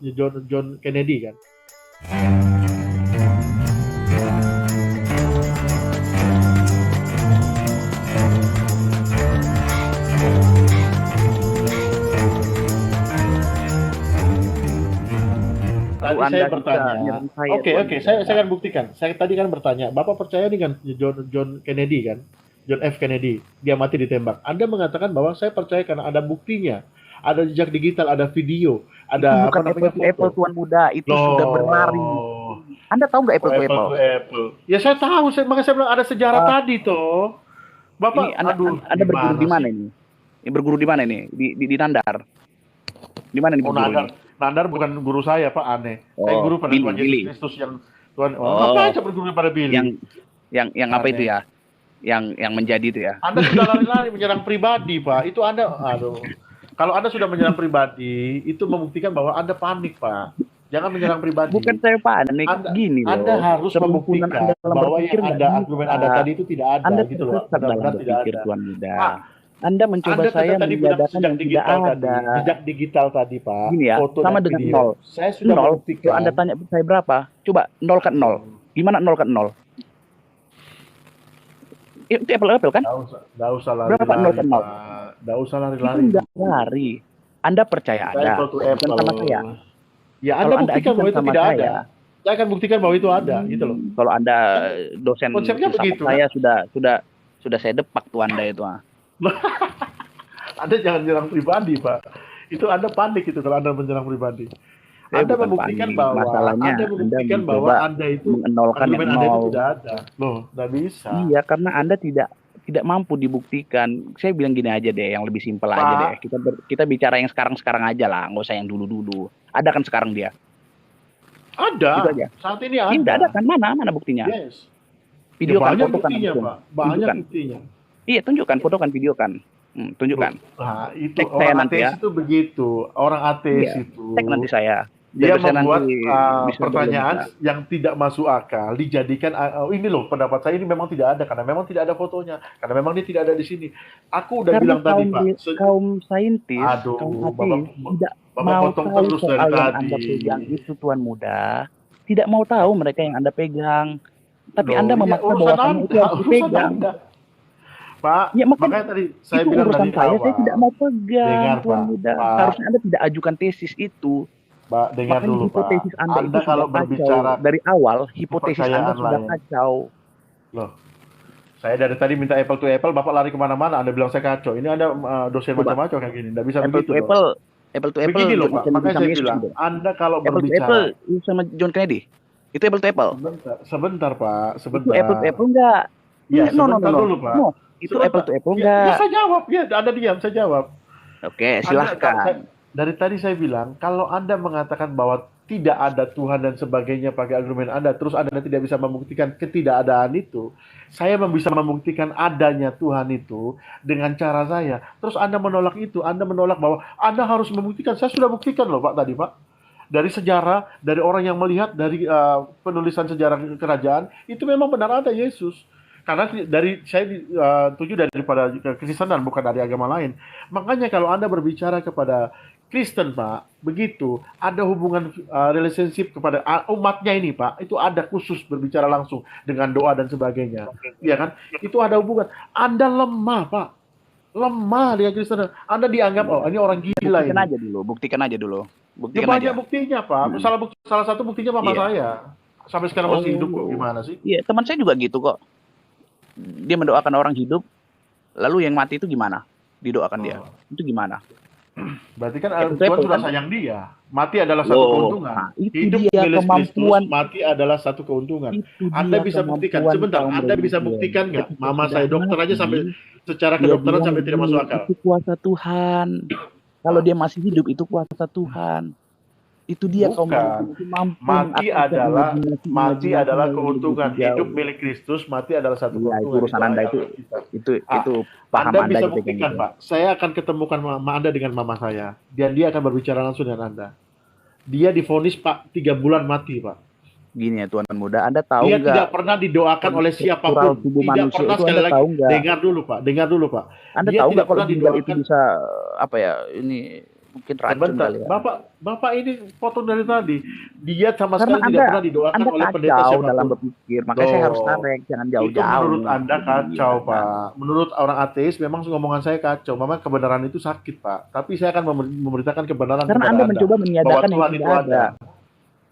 John Kennedy kan? Tadi saya bertanya. Oke, saya akan buktikan. Saya tadi kan bertanya, Bapak percaya dengan John Kennedy kan? John F. Kennedy, dia mati ditembak. Anda mengatakan bahwa saya percaya karena ada buktinya, ada jejak digital, ada video, ada bukan apple to apple, Tuan Muda, itu sudah berlari. Anda tahu nggak apple to apple? Ya saya tahu, makanya saya bilang ada sejarah tadi toh. Bapak, ini Anda berguru di mana ini? Berguru di mana ini? Di Nandar. Di mana nih guru? Nandar bukan guru saya, Pak, aneh. Saya guru pada Tuhan Yesus Kristus yang Tuhan. Apa aja berguru pada Billy? Yang apa itu ya? Yang menjadi itu ya. Anda sudah lari-lari menyerang pribadi, Pak. Itu Anda, kalau Anda sudah menyerang pribadi, itu membuktikan bahwa Anda panik, Pak. Jangan menyerang pribadi. Bukan saya panik, gini loh. Anda harus membuktikan bahwa yang argumen Anda tadi itu tidak ada. Anda gitu loh. Benar-benar tidak ada. Tuan Muda. Anda mencoba saya mengadakan yang tidak ada. Jejak digital tadi, Pak. Gini ya, foto sama dengan video. 0. Saya sudah membuktikan. Kalau Anda tanya saya berapa, coba 0 ke 0. Gimana 0 ke 0? Itu apple kan? Nggak usah lari. Berapa 0 ke 0? Nggak usah lari-lari. Itu nggak lari. Anda percaya ada. Bukan sama saya. Ya, Anda buktikan bahwa itu tidak ada. Saya akan buktikan bahwa itu ada, gitu loh. Kalau Anda dosen konsepnya begitu, saya sudah saya depak tuh Anda itu. Anda jangan menyerang pribadi, Pak. Itu Anda panik itu kalau Anda menyerang pribadi. Anda membuktikan bahwa Anda itu mengenolkan yang Anda itu tidak ada. Loh, nggak bisa. Iya, karena Anda tidak mampu dibuktikan. Saya bilang gini aja deh, yang lebih simpel aja deh. Kita bicara yang sekarang aja lah, nggak usah yang dulu-dulu. Ada kan sekarang dia? Ada. Gitu aja. Saat ini ada. Tidak ada kan? Mana buktinya? Yes. Video kan, banyak foto kan, buktinya, Pak. Banyak buktinya. Iya, tunjukkan, foto kan, video kan. Tunjukkan. Nah, itu orang ateis itu begitu. Orang ateis itu. Cek nanti saya. Dia membuat pertanyaan yang tidak masuk akal dijadikan ini loh pendapat saya ini memang tidak ada karena memang tidak ada fotonya karena memang dia tidak ada di sini. Aku udah bilang tadi, Pak. Kaum saintis, kaum ateis tidak mau tahu soal yang Anda pegang itu, Tuan Muda. Tidak mau tahu mereka yang Anda pegang. Tapi Anda memaksa bahwa kamu itu harus dipegang. Pak, ya, makanya tadi saya bilang dari awal. Saya tidak mau pegang, Tuan Muda. Pak. Harusnya Anda tidak ajukan tesis itu. Pak, dengar dulu, hipotesis Pak. Anda kalau berbicara dari awal, hipotesis Anda sudah kacau. Loh, saya dari tadi minta apple to apple, Bapak lari kemana-mana. Anda bilang saya kacau. Ini Anda dosen macam-macam kayak gini. Nggak bisa apple begitu. Apple to apple. Begini loh, Pak. Makanya saya bilang, Anda kalau berbicara... Apple sama John Kennedy. Itu apple to apple. Sebentar, Pak. Sebentar. Itu apple to apple enggak? Ya, sebentar dulu, Pak. No, itu apple to apple enggak? Ya, saya jawab. Ya, Anda diam, saya jawab. Oke, silahkan. Dari tadi saya bilang, kalau Anda mengatakan bahwa tidak ada Tuhan dan sebagainya pakai argumen Anda, terus Anda tidak bisa membuktikan ketidakadaan itu, saya bisa membuktikan adanya Tuhan itu dengan cara saya. Terus Anda menolak itu, Anda menolak bahwa Anda harus membuktikan. Saya sudah buktikan loh, Pak, tadi, Pak. Dari sejarah, dari orang yang melihat, dari penulisan sejarah kerajaan, itu memang benar ada Yesus. Karena saya tuju daripada Kristenan, bukan dari agama lain. Makanya kalau Anda berbicara kepada Kristen, Pak, begitu ada hubungan relationship kepada umatnya ini, Pak, itu ada khusus berbicara langsung dengan doa dan sebagainya, ya kan? Itu ada hubungan. Anda lemah, Pak, lemah dia Kristen. Anda dianggap ini orang gila ini. Buktikan aja dulu. Ya, banyak buktinya, Pak. Salah satu buktinya mama saya sampai sekarang masih hidup kok. Gimana sih? Iya, teman saya juga gitu kok. Dia mendoakan orang hidup, lalu yang mati itu gimana? Didoakan dia. Itu gimana? Berarti kan Tuhan sudah sayang dia. Mati adalah satu keuntungan. Nah, itu hidup dia milik kemampuan. Kristus, mati adalah satu keuntungan. Anda bisa buktikan. Sebentar, Anda bisa buktikan nggak? Mama saya dokter aja sampai secara kedokteran sampai tidak masuk akal. Itu kuasa Tuhan. Kalau dia masih hidup itu kuasa Tuhan. Itu dia mampu. Mati adalah keuntungan. Hidup milik Kristus, mati adalah satu keuntungan. Itu urusan Anda itu paham Anda bisa buktikan, Pak. Saya akan ketemukan mama Anda dengan mama saya. Dan dia akan berbicara langsung dengan Anda. Dia divonis, Pak, 3 bulan mati, Pak. Gini ya, Tuan Muda, Anda tahu dia tidak pernah didoakan oleh siapapun. Tidak pernah, sekali lagi. Dengar dulu, Pak. Anda tahu nggak kalau ginjal itu bisa ini Mungkin racun Sebentar, kali ya. Bapak ini potong dari tadi. Dia sama Karena sekali tidak pernah didoakan Anda oleh pendeta kacau dalam siapapun. berpikir, makanya saya harus Loh, tarik, jangan itu menurut jauh-jauh. Anda kacau, Iya. Pak. Menurut orang ateis memang ngomongan saya kacau. Memang kebenaran itu sakit, Pak. Tapi saya akan memberitakan kebenaran Karena kepada Anda Anda mencoba bahwa meniadakan yang Tuhan itu tidak ada. ada.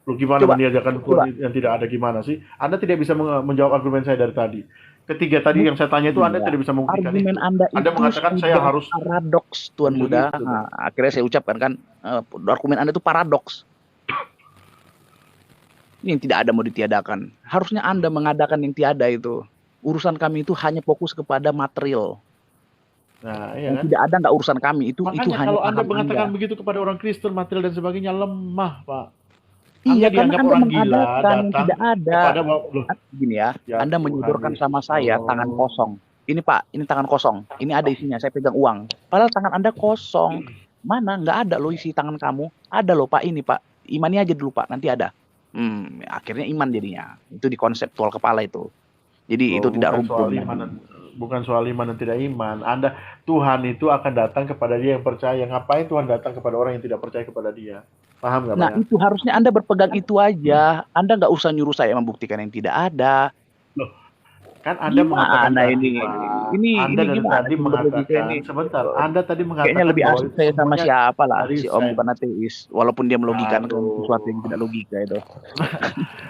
Lu gimana Coba, meniadakan Tuhan coba. yang tidak ada gimana sih? Anda tidak bisa menjawab argumen saya dari tadi. Ketiga tadi yang saya tanya itu Anda Iya. tidak bisa membuktikan Argumen itu. Anda Anda itu mengatakan saya sudah harus paradoks, Tuan Muda. begitu. Nah, akhirnya saya ucapkan kan, argumen Anda itu paradoks. Ini yang tidak ada mau ditiadakan. Harusnya Anda mengadakan yang tiada itu. Urusan kami itu hanya fokus kepada material. Nah, iya Yang kan? tidak ada nggak urusan kami. Itu Makanya hanya kalau Anda paham mengatakan Anda. begitu kepada orang Kristen, material dan sebagainya lemah, Pak. Iya, Anda karena dianggap Anda orang gila mengadakan yang datang tidak ada. kepada loh, Gini ya, ya Anda Tuhan menyodorkan Yesus, sama saya tangan kosong. Ini Pak, ini tangan kosong. Ini ada isinya, saya pegang uang. Padahal tangan Anda kosong. Mana? Nggak ada loh isi tangan kamu. Ada loh Pak, ini Pak. Imani aja dulu Pak, nanti ada. Akhirnya iman jadinya. Itu di konseptual kepala itu. Jadi loh, itu tidak bukan soal rumpun. iman, bukan soal iman dan tidak iman. Tuhan itu akan datang kepada dia yang percaya. Ngapain Tuhan datang kepada orang yang tidak percaya kepada dia? Paham nggak, Pak? Nah, Ya? itu harusnya Anda berpegang itu aja. Anda nggak usah nyuruh saya membuktikan yang tidak ada. Loh, kan Anda mengatakan Gimana tadi, ini? Pak. Ini Anda dari gimana tadi sih berlogika mengatakan, ini? sebentar, Anda tadi Kayaknya mengatakan lebih bahwa asik itu saya sama semuanya siapa lah, dari si Om saya. bukan ateis, walaupun dia melogikan Aduh. sesuatu yang tidak logika itu.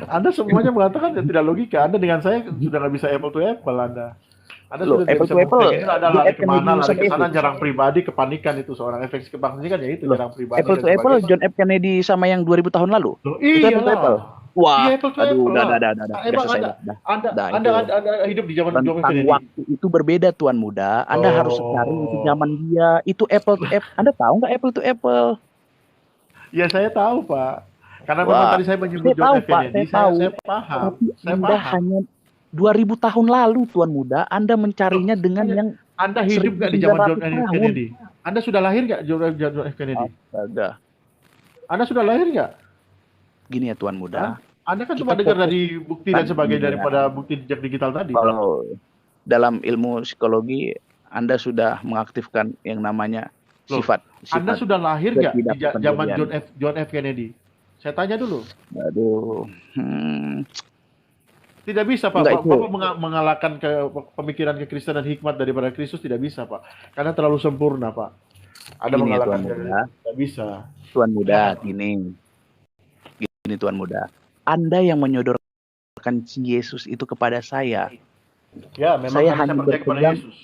Anda semuanya mengatakan yang tidak logika. Anda dengan saya sudah nggak bisa apple to apple Anda. Anda Loh, sudah tidak apple bisa to apple, membuktikan itu ada John lari F. kemana, Kennedy lari sama ke sana, Yesus. jarang pribadi, kepanikan itu seorang efek kebangsaan kan ya itu Loh, jarang pribadi apple dan to apple, sebagainya. John F. Kennedy sama yang 2000 tahun lalu. Loh, Itu apple to apple. iyalah. Wah, Iya apple to aduh, apple udah lah. udah Emang selesai Anda, dah. Anda, Dah, Anda, itu Anda, Anda hidup di zaman John F. rentang Kennedy. waktu itu berbeda Tuan Muda. Anda harus cari itu zaman dia. Itu apple to apple. Anda tahu nggak apple to apple? Ya saya tahu Pak. Karena memang Wah, tadi saya menyebut saya John tahu F. Pak, Kennedy, saya tahu. saya paham. Tapi Saya Anda paham. hanya 2000 tahun lalu Tuan Muda, Anda mencarinya dengan yang Anda hidup nggak di zaman John F. 1900 tahun. Kennedy? Anda sudah lahir nggak John F. Kennedy? Astaga. Anda sudah lahir nggak? Gini ya Tuan Muda. Anda kan Kita cuma dengar fokus- dari bukti dan Kan, sebagainya iya. daripada bukti jejak digital tadi. Kalau dalam ilmu psikologi, Anda sudah mengaktifkan yang namanya Loh, sifat. Anda sudah lahir nggak di zaman ketidakpedulian. John F. Kennedy? Saya tanya dulu. Aduh. Tidak bisa Pak. Enggak, itu. Bapak mengalahkan pemikiran kekristenan hikmat daripada Kristus tidak bisa Pak. Karena terlalu sempurna Pak. Ada Gini ya, mengalahkan Tuan Muda. tidak bisa. Tuan Muda, gini Tuan Muda. Anda yang menyodorkan Yesus itu kepada saya. Ya, memang Saya saya hanya percaya kepada berpegang. Yesus.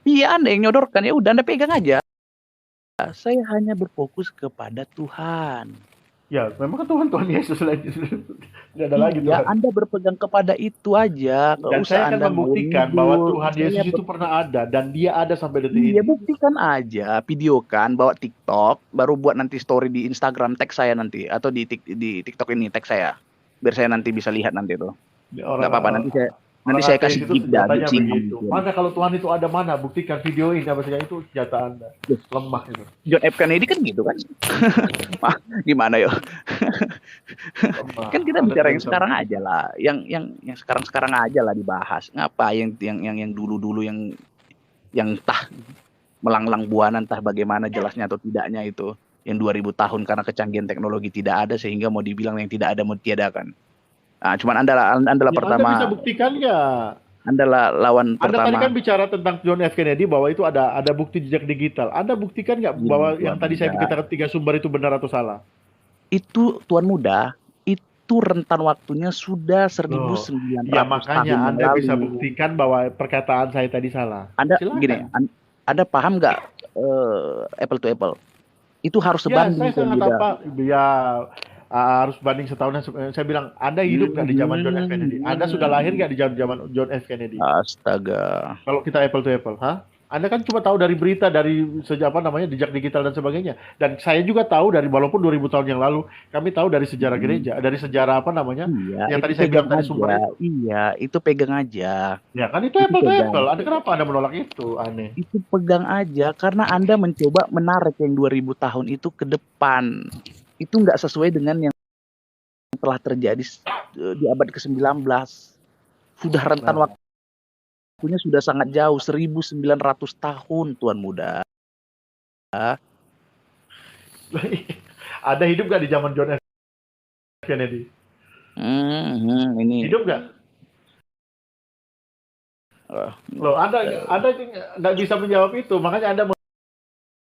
Iya, Anda yang nyodorkan. Ya udah, Anda pegang aja. Saya hanya berfokus kepada Tuhan. Ya, memang kan Tuhan Yesus lagi. Tidak ada lagi Ya, Tuhan. Anda berpegang kepada itu aja. Dan saya akan membuktikan bahwa Tuhan Yesus itu pernah ada dan dia ada sampai detik ini. Iya, buktikan aja, videokan, bawa TikTok, baru buat nanti story di Instagram, tag saya nanti atau di TikTok ini tag saya, biar saya nanti bisa lihat nanti tuh. Nggak apa-apa, nanti saya kasih gift dah. Mana kalau Tuhan itu ada mana? Buktikan videoin apa saja itu senjata Anda. Lemah itu. John F. Kennedy kan gitu kan? Gimana yo? Kan kita bicara yang sekarang aja lah, yang sekarang aja lah dibahas. Ngapa yang dulu yang entah melanglang buana entah bagaimana jelasnya atau tidaknya itu yang 2000 tahun karena kecanggihan teknologi tidak ada sehingga mau dibilang yang tidak ada mau ditiadakan. Nah, cuman Anda pertama. Anda bisa buktikan nggak? Anda lawan pertama. Anda tadi kan bicara tentang John F. Kennedy bahwa itu ada bukti jejak digital. Anda buktikan nggak bahwa yang tadi saya katakan 3 sumber itu benar atau salah? Itu Tuan Muda, itu rentan waktunya sudah 1900 ya makanya tahun Anda lalu. bisa buktikan bahwa perkataan saya tadi salah. Anda gini, Anda paham nggak apple to apple? Itu harus sebanding. Ya, saya sangat apa? Ya, harus banding setahun. Saya bilang, Anda hidup nggak di zaman John F. Kennedy? Anda sudah lahir nggak di zaman John F. Kennedy? Astaga. Kalau kita apple to apple, Anda kan cuma tahu dari berita, dari sejak jejak digital dan sebagainya. Dan saya juga tahu dari walaupun 2000 tahun yang lalu, kami tahu dari sejarah gereja, dari sejarah Iya, yang tadi saya bilang tadi sumber itu. Iya, itu pegang aja. Ya kan itu apple to apple. Kenapa Anda menolak itu? Aneh. Itu pegang aja karena Anda mencoba menarik yang 2000 tahun itu ke depan. Itu nggak sesuai dengan yang telah terjadi di abad ke-19. Sudah rentan waktunya sudah sangat jauh, 1900 tahun Tuan Muda. Ada hidup gak di zaman John F. Kennedy? Ini hidup gak? Loh, Anda nggak bisa menjawab itu, makanya Anda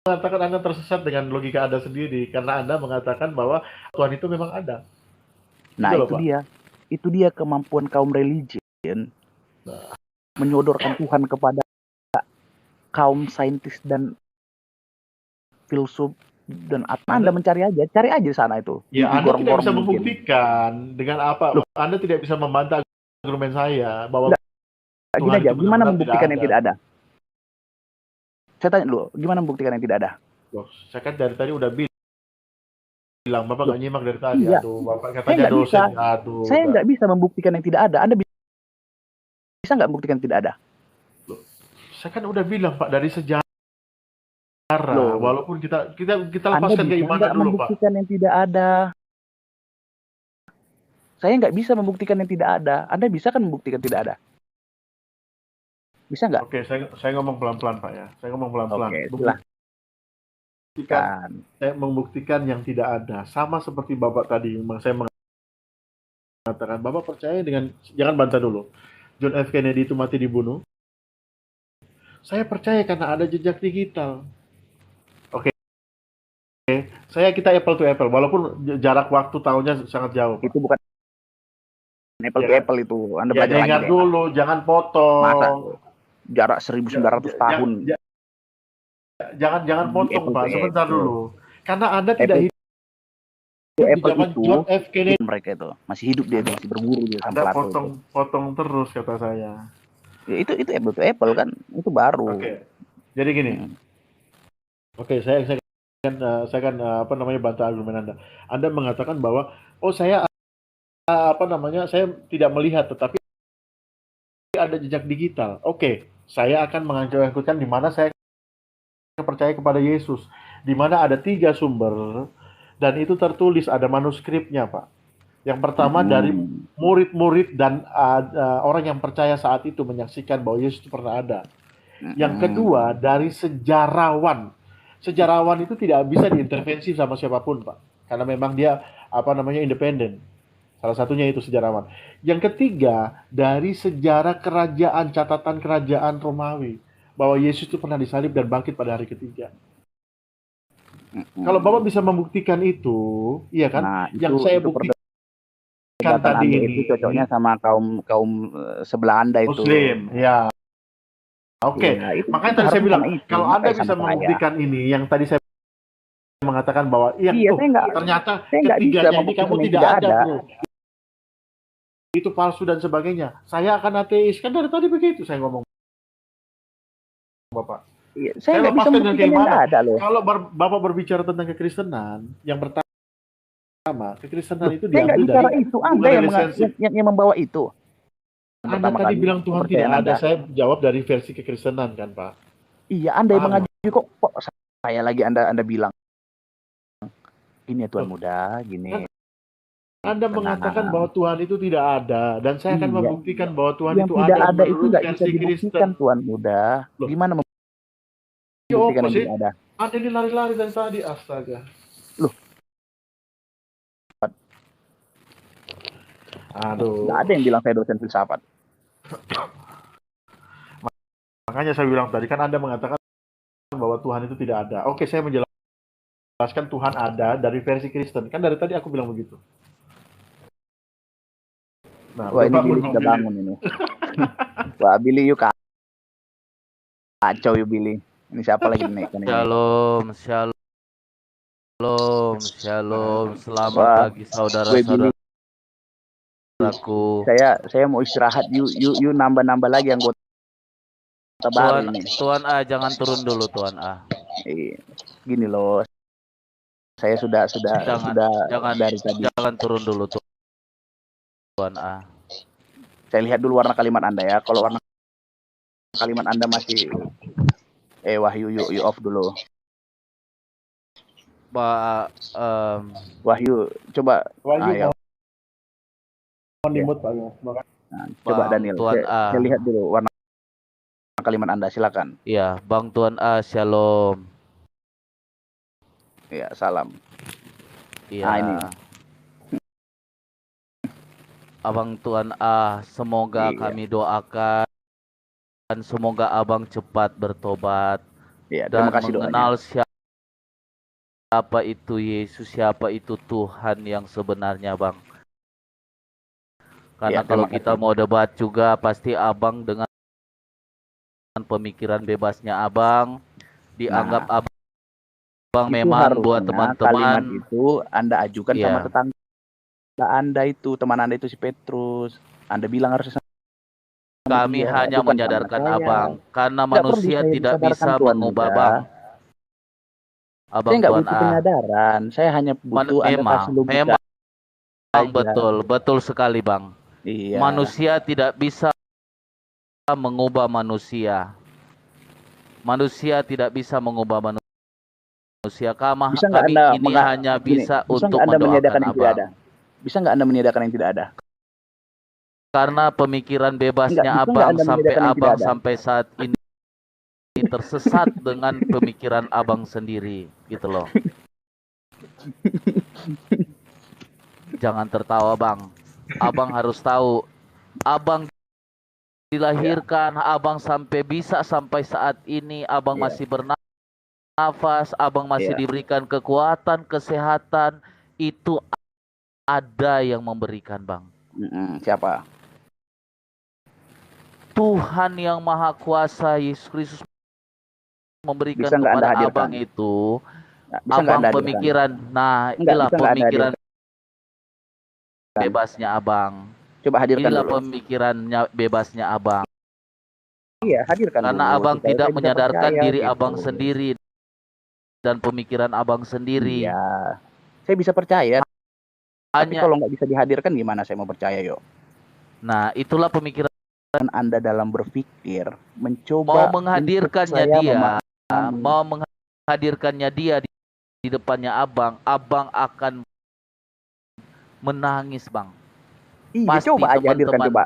mengatakan Anda tersesat dengan logika Anda sendiri, karena Anda mengatakan bahwa Tuhan itu memang ada. Nah, gitu loh, itu dia kemampuan kaum religion menyodorkan Tuhan kepada kaum saintis dan filsuf dan Anda mencari cari aja sana itu. Ya, Anda tidak bisa membuktikan dengan apa? Loh, Anda tidak bisa membantah argumen saya bahwa gini aja, gimana membuktikan yang tidak ada? Saya tanya dulu, gimana membuktikan yang tidak ada? Loh, saya kan dari tadi udah bilang, Bapak nggak nyimak dari tadi. Iya. Aduh, Bapak katanya dosen. Aduh, saya nggak bisa membuktikan yang tidak ada. Anda bisa nggak membuktikan yang tidak ada? Loh, saya kan udah bilang, Pak, dari sejarah. Loh, walaupun kita lepaskan keimanan dulu, Pak. Membuktikan yang tidak ada. Saya nggak bisa membuktikan yang tidak ada. Anda bisa kan membuktikan tidak ada? Bisa nggak? Oke, saya ngomong pelan-pelan, Pak, ya. Saya ngomong pelan-pelan. Oke, saya membuktikan yang tidak ada. Sama seperti Bapak tadi, saya mengatakan, Bapak percaya dengan, jangan bantah dulu, John F. Kennedy itu mati dibunuh. Saya percaya karena ada jejak digital. Oke. Kita apple to apple, walaupun jarak waktu tahunnya sangat jauh. Itu bukan apple to apple itu. Anda belajar lagi. Ingat dulu, jangan potong. Masa jarak 1900 tahun. Jangan potong, Pak. Sebentar dulu. Karena Anda tidak hidup di zaman John F. Kennedy. Mereka itu masih hidup, dia masih berburu dia sama Anda potong terus kata saya. Ya, itu apple to apple kan, itu baru. Oke. Jadi gini. Oke, saya kan bantah argumen Anda. Anda mengatakan bahwa saya saya tidak melihat, tetapi ada jejak digital. Oke, saya akan mengangkutkan di mana saya percaya kepada Yesus, di mana ada 3 sumber dan itu tertulis, ada manuskripnya, Pak. Yang pertama dari murid-murid dan orang yang percaya saat itu menyaksikan bahwa Yesus itu pernah ada. Yang kedua dari sejarawan. Sejarawan itu tidak bisa diintervensi sama siapapun, Pak, karena memang dia independen. Salah satunya itu sejarawan. Yang ketiga dari sejarah kerajaan, catatan kerajaan Romawi, bahwa Yesus itu pernah disalib dan bangkit pada hari ketiga. Kalau Bapak bisa membuktikan itu, iya kan? Nah, yang saya buktikan tadi ini itu cocoknya sama kaum sebelah Anda itu. Muslim, ya. Oke, makanya tadi saya bilang, kalau Anda bisa membuktikan ini, yang tadi saya mengatakan bahwa ternyata ketiganya ini kamu tidak ada, bro. Itu palsu dan sebagainya. Saya akan ateis. Kan dari tadi begitu saya ngomong, Bapak. Iya, saya nggak bisa membuktikan yang ada loh. Kalau Bapak berbicara tentang kekristenan, yang pertama, kekristenan itu diambil dari itu. Anda yang membawa itu. Anda tadi bilang Tuhan tidak ada. Saya jawab dari versi kekristenan kan, Pak. Iya, Anda yang mengaji kok saya lagi Anda bilang ini ya Tuhan muda, gini. Anda mengatakan bahwa Tuhan itu tidak ada, dan saya akan membuktikan bahwa Tuhan yang itu tidak ada itu nggak bisa dibuktikan, Tuhan muda. Gimana membuktikan yang tidak ada? Anda ini lari-lari dari tadi, astaga. Loh. Aduh. Nggak ada yang bilang saya dosen filsafat. Makanya saya bilang tadi, kan Anda mengatakan bahwa Tuhan itu tidak ada. Oke, saya menjelaskan Tuhan ada dari versi Kristen. Kan dari tadi aku bilang begitu. Nah, wah, ini Billy sudah bangun ini. Wah, Billy yuk kacau yuk Billy. Ini siapa lagi nih? Shalom. Selamat pagi saudara-saudaraku. Saya mau istirahat. Yuk nambah lagi anggota baru ini. Tuan A, jangan turun dulu Tuan A. Gini loh. Saya sudah dari tadi. Jangan turun dulu Tuan A. Saya lihat dulu warna kalimat Anda ya. Kalau warna kalimat Anda masih Wahyu, yuk off dulu. Pak Wahyu, coba. Wahyu coba Daniel. Saya lihat dulu warna kalimat Anda, silakan. Iya, Bang Tuan A, shalom. Ya, salam. Iya. Nah, ini. Abang Tuan semoga Iya. kami doakan semoga Abang cepat bertobat Iya, dan terima kasih mengenal doanya. siapa itu Yesus, siapa itu Tuhan yang sebenarnya, Bang. Karena Iya, kalau terima kita kasih. mau debat juga pasti Abang dengan pemikiran bebasnya Abang dianggap Nah, Abang itu memang buat harusnya kalimat teman-teman. itu Anda ajukan sama Iya. tetangga Anda itu, teman Anda itu si Petrus. Anda bilang harus sama Kami dia, hanya bukan sama menyadarkan saya. Abang karena Tidak perlu manusia saya tidak disadarkan, bisa Tuan mengubah, Muda. Bang. Saya Abang nggak Tuan butuh penyadaran. Saya hanya butuh Anda kasih logika memang aja. betul sekali, Bang. Iya. Manusia tidak bisa mengubah manusia. Manusia tidak bisa mengubah manusia. Bisa nggak Kami Anda ini hanya bisa untuk nggak Anda mendoakan meniadakan yang tidak Abang. ada? Bisa nggak Anda meniadakan yang tidak ada? Karena pemikiran bebasnya Bisa nggak Abang Anda sampai meniadakan yang tidak Abang ada? sampai saat ini tersesat dengan pemikiran Abang sendiri, gitu loh. Jangan tertawa, Bang. Abang harus tahu, Abang dilahirkan, Abang sampai bisa sampai saat ini, Abang masih bernafas, Abang masih diberikan kekuatan, kesehatan, itu ada yang memberikan, Bang. Siapa? Tuhan yang Maha Kuasa, Yesus Kristus memberikan Bisa nggak Anda kepada hadirkan? Abang itu, Bisa nggak Abang Anda pemikiran, nah Enggak, inilah bisa nggak Anda pemikiran hadirkan? bebasnya Abang. Coba hadirkan Inilah dulu. pemikirannya bebasnya Abang. Iya, hadirkan Karena dulu. Abang supaya tidak saya bisa menyadarkan percaya, diri gitu. Abang sendiri dan pemikiran Abang sendiri. Iya, saya bisa percaya. Tapi Hanya kalau nggak bisa dihadirkan, gimana saya mau percaya, yo? Nah, itulah pemikiran Anda dalam berpikir, mau mencoba menghadirkannya untuk saya dia, memahami. mau menghadirkannya dia di depannya Abang, Abang akan menangis, Bang. Iya, Pasti coba aja hadirkan, teman-teman. coba.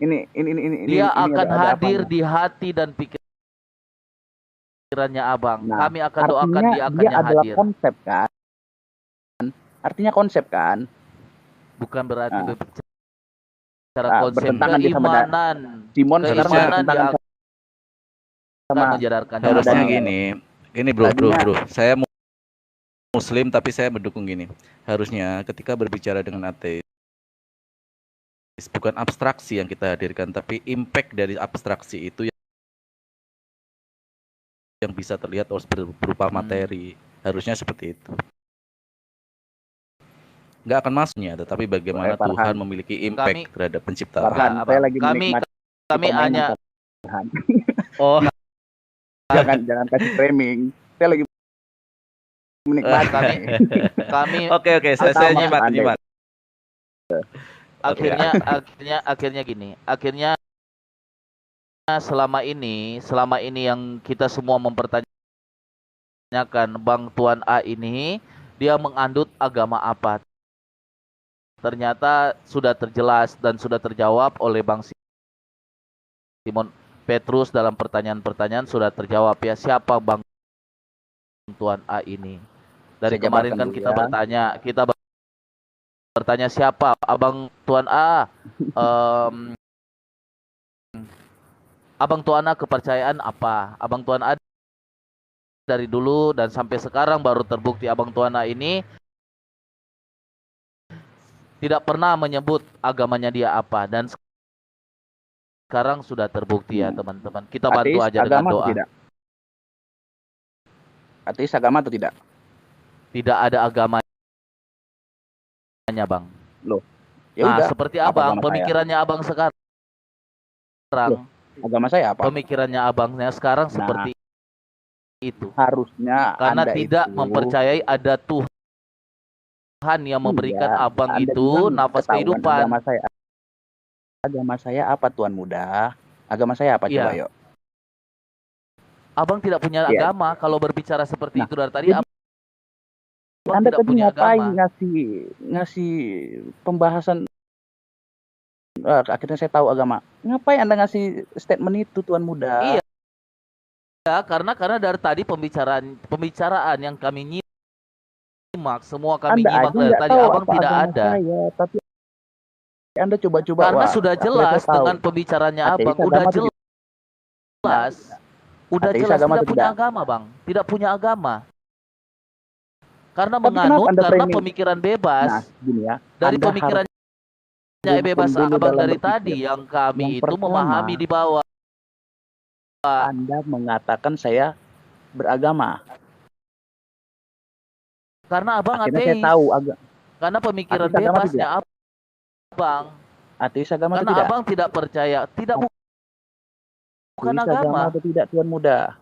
Ini Dia akan ada hadir apanya. di hati dan pikirannya Abang. Nah, Kami akan doakan dia akannya adalah hadir. konsep, kan? Artinya konsep, kan? Bukan berarti secara konsep bertentangan keimanan. Simon sekarang Keimanan dia sama menjadarkan. Harusnya gini bro, saya Muslim tapi saya mendukung gini. Harusnya ketika berbicara dengan ateis, bukan abstraksi yang kita hadirkan, tapi impact dari abstraksi itu yang bisa terlihat berupa materi. Harusnya seperti itu. Nggak akan masuknya, tetapi bagaimana Tuhan memiliki impact terhadap penciptaan. Kami hanya jangan kasih framing. Saya lagi menikmati. Kami Oke, saya nyimak. Akhirnya gini. Akhirnya selama ini yang kita semua mempertanyakan Bang Tuan A ini dia mengandut agama apa? Ternyata sudah terjelas dan sudah terjawab oleh Bang Simon Petrus dalam pertanyaan-pertanyaan sudah terjawab ya, siapa Bang Tuan A ini. Dari kemarin kan kita bertanya siapa Abang Tuan A. Abang Tuan A kepercayaan apa? Abang Tuan A dari dulu dan sampai sekarang baru terbukti Abang Tuan A ini tidak pernah menyebut agamanya dia apa, dan sekarang sudah terbukti ya teman-teman. Kita bantu aja dengan doa. Ateis agama atau tidak? Tidak ada agamanya, Bang. Loh. Nah, seperti Abang, pemikirannya Abang sekarang. Agama saya apa? Pemikirannya Abangnya sekarang seperti itu. Harusnya karena tidak mempercayai ada Tuhan yang memberikan Abang itu nafas kehidupan. Agama saya apa, Tuan Muda? Agama saya apa, coba yuk? Abang tidak punya agama kalau berbicara seperti itu dari tadi. Anda tadi ngapain ngasih pembahasan? Akhirnya saya tahu agama. Ngapain Anda ngasih statement itu, Tuan Muda? Iya. karena dari tadi pembicaraan yang kami nyimak, semua kami Anda nyimak aja dari nggak tadi tahu abang apa tidak agama ada. saya, tapi Anda coba-coba. Karena Wah, sudah akhirnya jelas saya tahu. dengan pembicaranya Ateis abang, udah agama itu jelas, udah ateis jelas agama tidak itu punya tidak. agama bang, tidak punya agama. Karena Tapi kenapa menganut Anda karena framing? pemikiran bebas. Nah, gini ya. Dari Anda harus pemikirannya bebas dulu abang dalam dari berpikir. tadi yang kami Yang itu pertama, memahami di bawah. Anda mengatakan saya beragama. Karena abang Akhirnya ateis. saya tahu Karena pemikiran ateis agama bebasnya tidak. abang. Ateis agama itu Karena tidak. abang tidak percaya, bukan Ateis agama agama. atau tidak, Tuan Muda?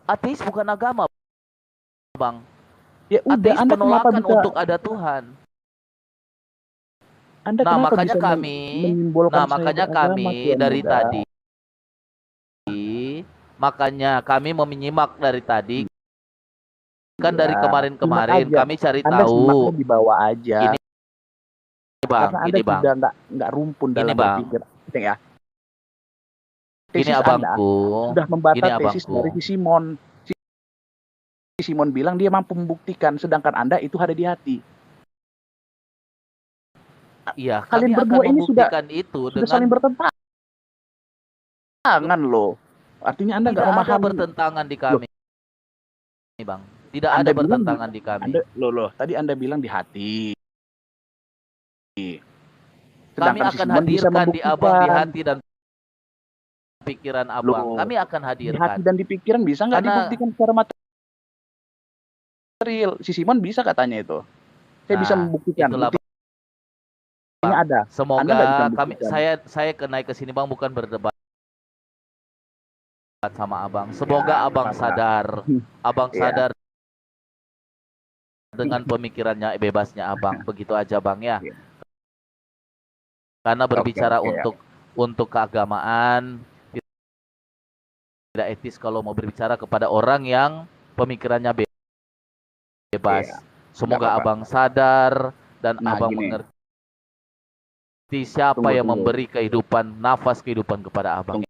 Ateis bukan agama, bang. Ya udah, Ateis Anda kenapa penolakan bisa? untuk ada Tuhan. Anda Nah, kenapa makanya bisa kami, menyimpulkan nah saya makanya beragama, kami Tuan dari Muda? tadi, makanya kami menyimak dari tadi, kan dari Ya, kemarin-kemarin simak aja. kami cari Anda simaknya tahu. di bawah aja. Gini bang, Karena Anda gini bang, sudah nggak rumpun gini dalam bang, berpikir. Ya. gini Tesis Anda abangku, sudah membantah gini tesis abangku. dari si Simon. Si Simon bilang dia mampu membuktikan, sedangkan Anda itu ada di hati. Iya, Kalian kami akan berdua ini membuktikan itu sudah dengan saling bertentangan loh. Artinya Anda nggak tidak ada memahami. bertentangan di kami, bang. Tidak Anda ada bilang bertentangan di kami. Tadi Anda bilang di hati. Kami Sedangkan si akan Simon bisa hadirkan di abang di membuktikan. hati dan pikiran abang. Loh, Kami akan di hati hadirkan. dan di pikiran bisa nggak Karena- dibuktikan secara material? Si Simon bisa katanya itu. Saya bisa membuktikan. itulah, Buktinya ada. Anda nggak bisa semoga kami membuktikan. saya naik ke sini bang bukan berdebat sama abang. Semoga abang sadar, abang Ya. sadar dengan pemikirannya bebasnya abang. Begitu aja bang ya. Ya. Karena berbicara Oke. untuk keagamaan tidak etis kalau mau berbicara kepada orang yang pemikirannya bebas. Ya. Semoga Nggak apa-apa. abang sadar dan Nah, abang gini. mengerti siapa yang Tunggu. memberi nafas kehidupan kepada abang.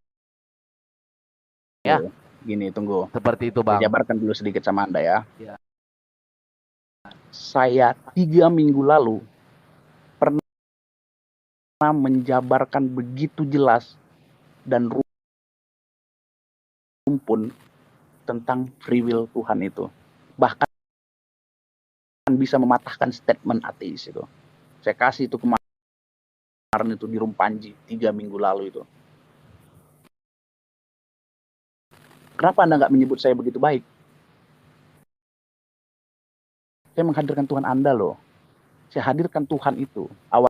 Ya. Gini, tunggu. Seperti itu bang. Saya jabarkan dulu sedikit sama Anda ya. Ya. Saya 3 minggu lalu pernah menjabarkan begitu jelas dan rumpun tentang free will Tuhan itu. Bahkan bisa mematahkan statement ateis itu. Saya kasih itu kemarin itu di Room Panji 3 minggu lalu itu. Kenapa Anda nggak menyebut saya begitu baik? Saya menghadirkan Tuhan Anda loh. Saya hadirkan Tuhan itu. Awalnya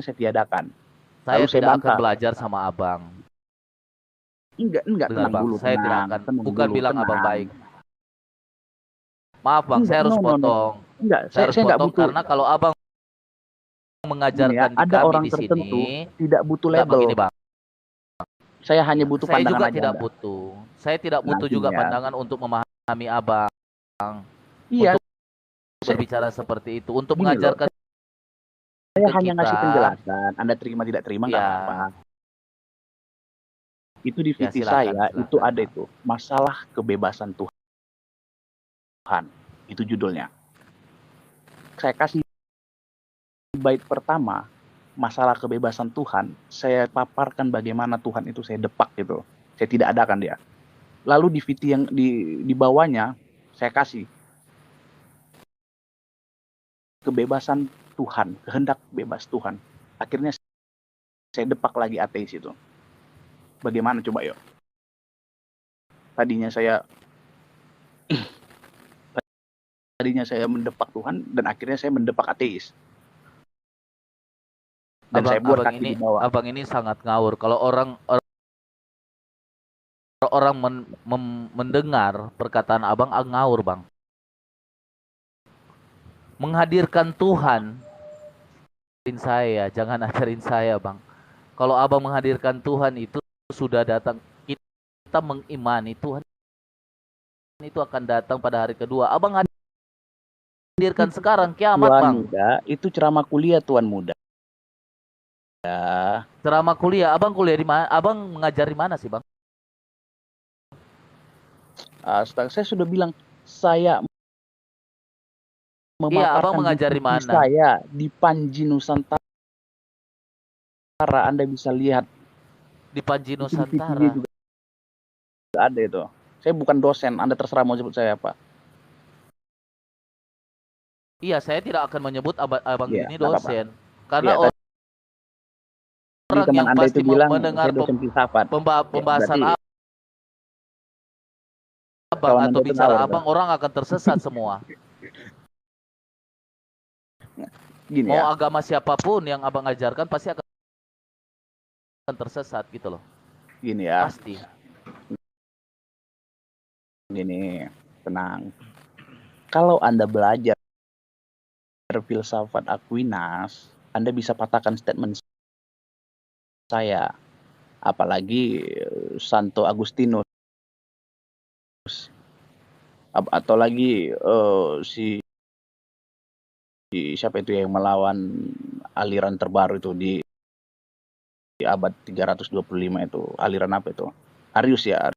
saya tiadakan. Saya Lalu saya tidak akan bantah. belajar sama abang. Enggak, Benar, tenang bang. dulu. Saya tidak akan, bukan bilang tenang. abang baik. Maaf bang, saya harus potong. Enggak, Saya harus nggak potong butuh. karena kalau abang mengajarkan di ada kami orang di tertentu sini, tidak butuh enggak label. begini bang. Saya hanya butuh Saya pandangan juga aja. tidak Anda. butuh. Saya tidak butuh juga Nantinya. pandangan untuk memahami abang. Iya. Untuk berbicara seperti itu, untuk Gini mengajarkan. Saya ke hanya kita. ngasih penjelasan. Anda terima tidak terima nggak Ya. apa-apa. Itu di Ya, visi silakan, saya silakan. itu ada itu masalah kebebasan Tuhan. Itu judulnya. Saya kasih bait pertama masalah kebebasan Tuhan. Saya paparkan bagaimana Tuhan itu saya depak gitu. Saya tidak adakan dia. Lalu di VT yang di bawahnya saya kasih kebebasan Tuhan, kehendak bebas Tuhan. Akhirnya saya depak lagi ateis itu. Bagaimana coba yuk? Tadinya saya mendepak Tuhan dan akhirnya saya mendepak ateis. Dan saya buat kaki di bawah. Abang ini sangat ngawur. Kalau orang mendengar perkataan abang ngawur bang. Menghadirkan Tuhan, jangan ajarin saya bang. Kalau abang menghadirkan Tuhan itu sudah datang, kita mengimani Tuhan itu akan datang pada hari kedua. Abang hadirkan sekarang kiamat Tuan bang. Muda, itu ceramah kuliah Tuan Muda. Ceramah kuliah, abang kuliah di mana? Abang mengajar di mana sih bang? Saya sudah bilang, saya Iya, abang memaparkan mengajari diskusi mana? saya di Panji Nusantara. Anda bisa lihat Di Panji itu di PTY Nusantara. juga ada itu. Saya bukan dosen, Anda terserah mau sebut saya apa. Iya, saya tidak akan menyebut abang Iya, ini nggak apa-apa. dosen. Karena Iya, tadi orang teman yang Anda itu pasti bilang mendengar saya dosen filsafat. Ya, pembahasan berarti abang kawan atau Anda itu bicara ngawur, abang, orang akan tersesat semua. gini Mau ya. agama siapapun yang abang ajarkan pasti akan tersesat gitu loh. Gini ya. Pasti. Gini, tenang. Kalau Anda belajar filsafat Aquinas, Anda bisa patahkan statement saya. Apalagi Santo Agustinus. Atau lagi siapa itu yang melawan aliran terbaru itu di abad 325 itu. Aliran apa itu? Arius ya.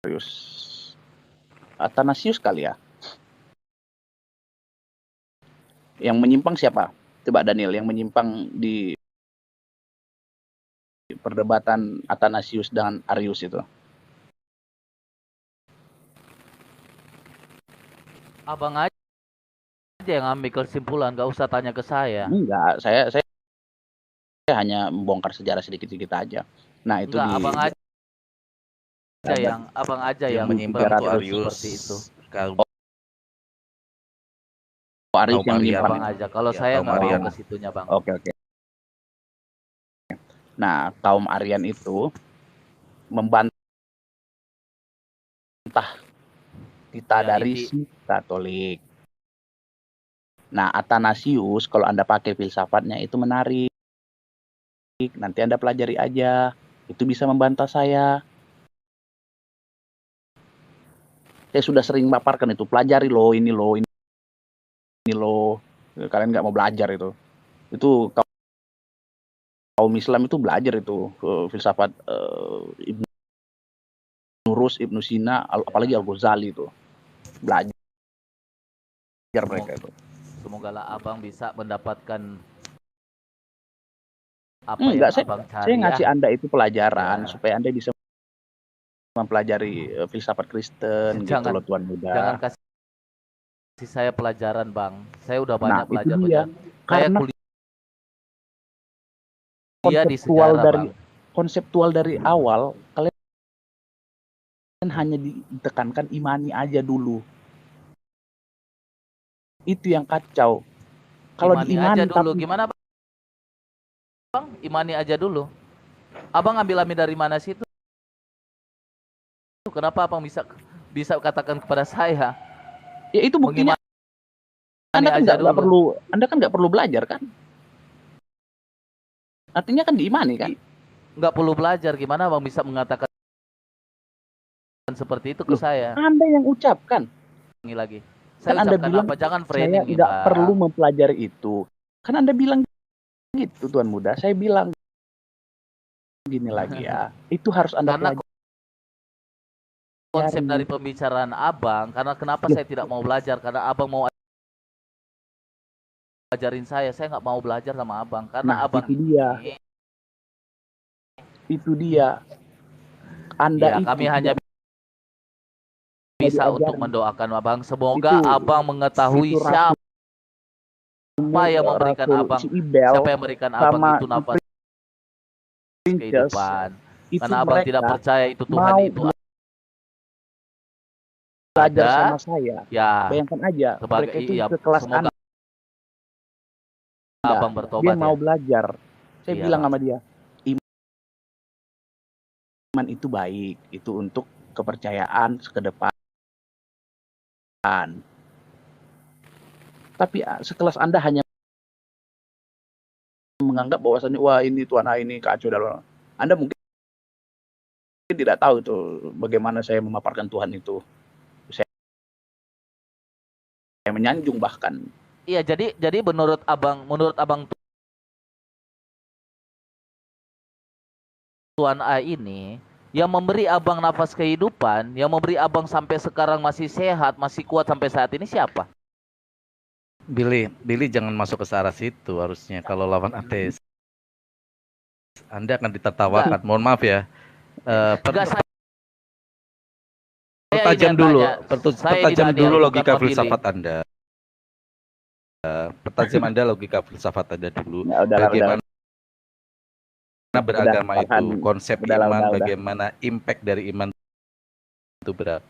Arius. Athanasius kali ya. Yang menyimpang siapa? Coba Daniel, yang menyimpang di perdebatan Athanasius dengan Arius itu. Abang aja yang ambil kesimpulan, gak usah tanya ke saya. Enggak, saya hanya membongkar sejarah sedikit-sedikit aja. Nah, itu enggak, di abang aja yang menyimpang itu Arius seperti itu. Arius yang menyimpang. Abang aja. Kalau saya nggak mau ke situnya, Bang. Oke. Nah, kaum Arian itu membantah kita dari Katolik. Nah, Athanasius kalau Anda pakai filsafatnya itu menarik. Nanti Anda pelajari aja. Itu bisa membantah saya. Saya sudah sering paparkan itu. Pelajari loh, ini loh. Kalian nggak mau belajar itu. Itu kaum Islam itu belajar itu. Filsafat Ibnu Rus, Ibnu Sina, apalagi Al-Ghazali itu. Belajar mereka itu. Semoga lah abang bisa mendapatkan apa Enggak, yang abang cari. Saya ngasih Anda itu pelajaran supaya Anda bisa mempelajari filsafat Kristen gitu loh, Tuan Muda. Jangan kasih saya pelajaran, Bang. Saya udah banyak belajar Karena konseptual dari awal kalian hanya ditekankan imani aja dulu. Itu yang kacau. Kalau diimani aja dulu, gimana Bang? Imani aja dulu. Abang ambil dari mana sih itu? Kenapa abang bisa katakan kepada saya? Ya itu buktinya. Anda kan nggak perlu belajar kan? Artinya kan diimani kan? Nggak perlu belajar. Gimana abang bisa mengatakan seperti itu ke saya? Anda yang ucapkan. Ini lagi. Saya kan Anda bilang apa? Jangan framing. Saya nggak perlu mempelajari itu. Kan Anda bilang gitu, Tuan Muda. Saya bilang gini lagi ya. Itu harus Anda pelajari. Konsep dari pembicaraan abang, karena kenapa saya tidak mau belajar? Karena abang mau ajarin saya nggak mau belajar sama abang. Karena abang itu dia. Anda kami hanya bisa untuk mendoakan abang. Semoga abang mengetahui siapa yang memberikan abang, siapa yang memberikan abang itu nafas kehidupan. Karena abang tidak percaya itu Tuhan itu belajar sama saya. Ya, bayangkan aja, mereka itu sekelas Anda. Abang bertobat. Dia mau belajar. Saya bilang sama dia, iman itu baik, itu untuk kepercayaan ke depan. Tapi sekelas Anda hanya menganggap bahwasannya wah ini Tuhan ini kacau dalam. Anda mungkin tidak tahu itu bagaimana saya memaparkan Tuhan itu. Saya menyanjung bahkan. Iya, jadi menurut abang Tuhan A ini Yang memberi abang nafas kehidupan, yang memberi abang sampai sekarang masih sehat, masih kuat sampai saat ini siapa? Billy jangan masuk ke arah situ harusnya. Kalau lawan ateis, Anda akan ditertawakan. Mohon maaf ya. Pertajam dulu, pertajam dulu logika filsafat Anda. Pertajam Anda logika filsafat Anda dulu. Bagaimana beragama itu, konsep iman, bagaimana impact dari iman itu berapa?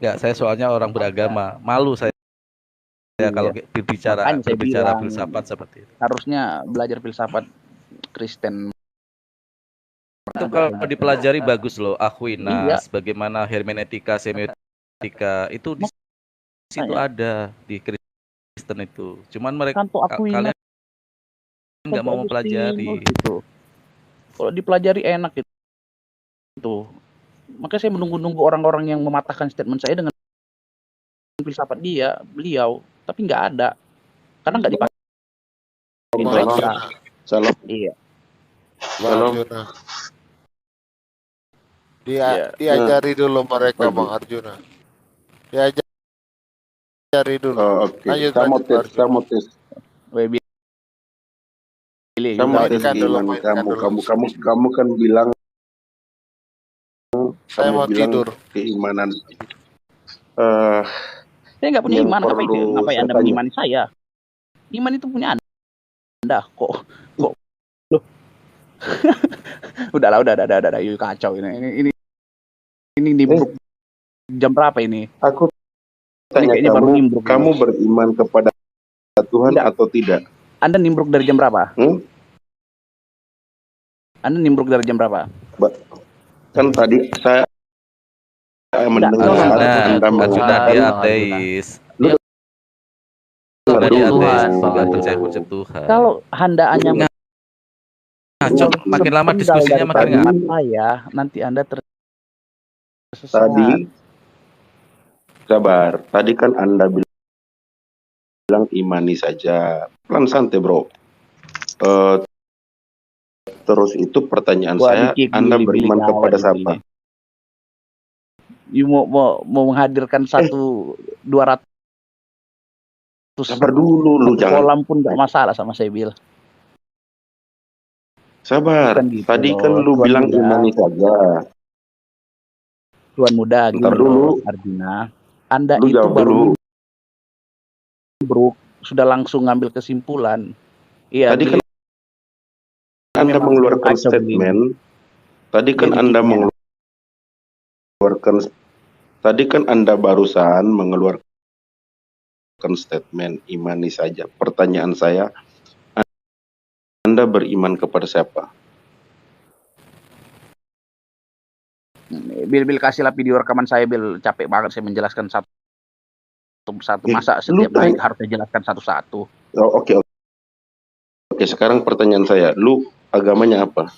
Enggak, saya soalnya orang beragama, malu saya kalau berbicara filsafat seperti itu. Harusnya belajar filsafat Kristen. Itu kalau dipelajari bagus loh, Aquinas, bagaimana hermeneutika, semiotika itu di situ ada di Kristen itu. Cuman mereka kalian nggak mau mempelajari. Gitu. Kalau dipelajari enak itu. Makanya saya menunggu-nunggu orang-orang yang mematahkan statement saya dengan filsafat beliau, tapi nggak ada. Karena nggak dipakai. Salam. Iya. Salam. Diajari dulu mereka Bang Arjuna. Diajari dulu. Oke. Saya mau tes. Saya mau tes kamu kan bilang saya mau tidur. Keimanan. Saya nggak punya iman. Ngapain Anda mengimani saya? Iman itu punya Anda. Kok loh. udah, yuk kacau ini nimbruk jam berapa ini? Aku tanya kamu beriman kepada Tuhan atau tidak? Anda nimbruk dari jam berapa? Anda nimbruk dari jam berapa? Kan tadi saya mendengar Anda dia ateis. Dia ateis, nggak percaya konsep Tuhan. Kalau Anda hanya makin lama diskusinya makin nggak. Nanti Anda tadi sabar. Tadi kan Anda bilang imani saja. Pelan santai bro. Terus itu pertanyaan saya, Anda beriman kepada siapa? You mau menghadirkan 200 sabar dulu lu, jangan kolam pun nggak masalah sama saya Bil. Sabar. Gitu, tadi kan lu bilang muda. Imani saja. Tuan muda gitu dulu Arjuna. Anda lu itu baru sudah langsung ngambil kesimpulan. Iya. Tadi kan Anda mengeluarkan statement. Tadi kan Anda mengeluarkan. Tadi kan Anda barusan mengeluarkan statement imani saja. Pertanyaan saya, Anda beriman kepada siapa? Bil kasihlah video rekaman saya Bil, capek banget saya menjelaskan satu masa setiap baik harus dijelaskan satu-satu. Oke, sekarang pertanyaan saya, lu agamanya apa?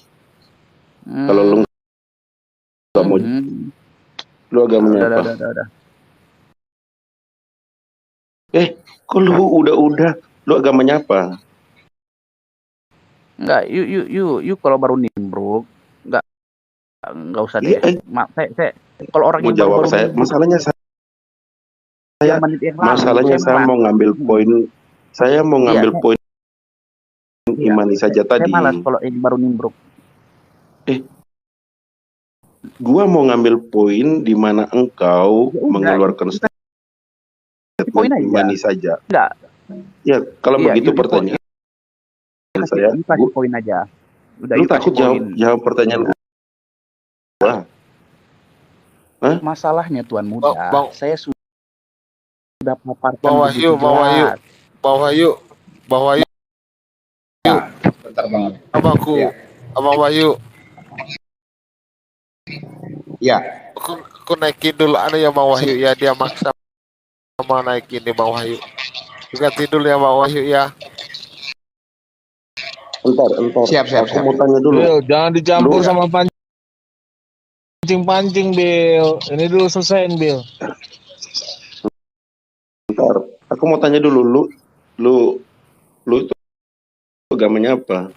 Kalau lu nggak mau, lu agamanya apa? Kok lu udah, lu agamanya apa? Enggak, you kalau baru nimbruk, enggak usah deh. Saya kalau orang yang jawab saya, masalahnya saya mau ngambil poin. Saya mau ngambil poin imani saja tadi. Saya malas kalau ini baru nimbruk. Gua mau ngambil poin di mana engkau mengeluarkan statement imani saja. Enggak. Ya, kalau begitu pertanyaan saya. Kasih poin aja. Udah, lu takut jawab pertanyaan gua? Masalahnya Tuan Muda, saya sudah paparkan Bang Wahyu. Bentar banget. Abang Wahyu. Ya. Aku naikin dulu ya Bang Wahyu ya, dia maksa mau naikin nih Bang Wahyu. Ganti dulu ya Bang Wahyu ya. Entar. Siap. Aku mau tanya dulu. Bill, jangan dicampur sama pancing, Bill. Ini dulu selesaiin, Bill. Entar. Aku mau tanya dulu, lu itu agamanya apa?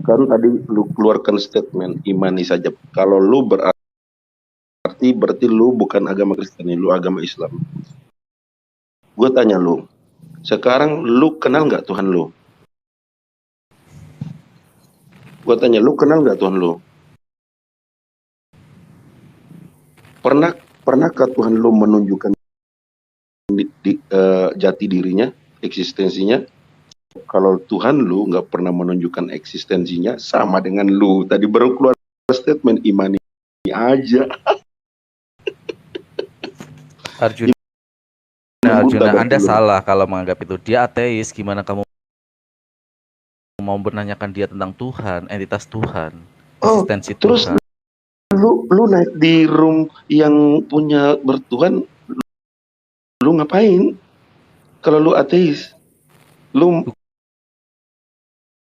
Kan tadi lu keluarkan statement imani saja. Kalau lu berarti lu bukan agama Kristen, lu agama Islam. Gue tanya lu, sekarang lu kenal nggak Tuhan lu? Gue tanya lu kenal nggak Tuhan lu? Pernahkah Tuhan lu menunjukkan jati dirinya, eksistensinya? Kalau Tuhan lu nggak pernah menunjukkan eksistensinya, sama dengan lu tadi baru keluar statement imani aja. Arjuna, Anda salah kalau menganggap itu. Dia ateis, gimana kamu mau menanyakan dia tentang Tuhan, entitas Tuhan, eksistensi terus Tuhan? Lu naik di room yang punya bertuhan, lu ngapain? Kalau lu ateis, lu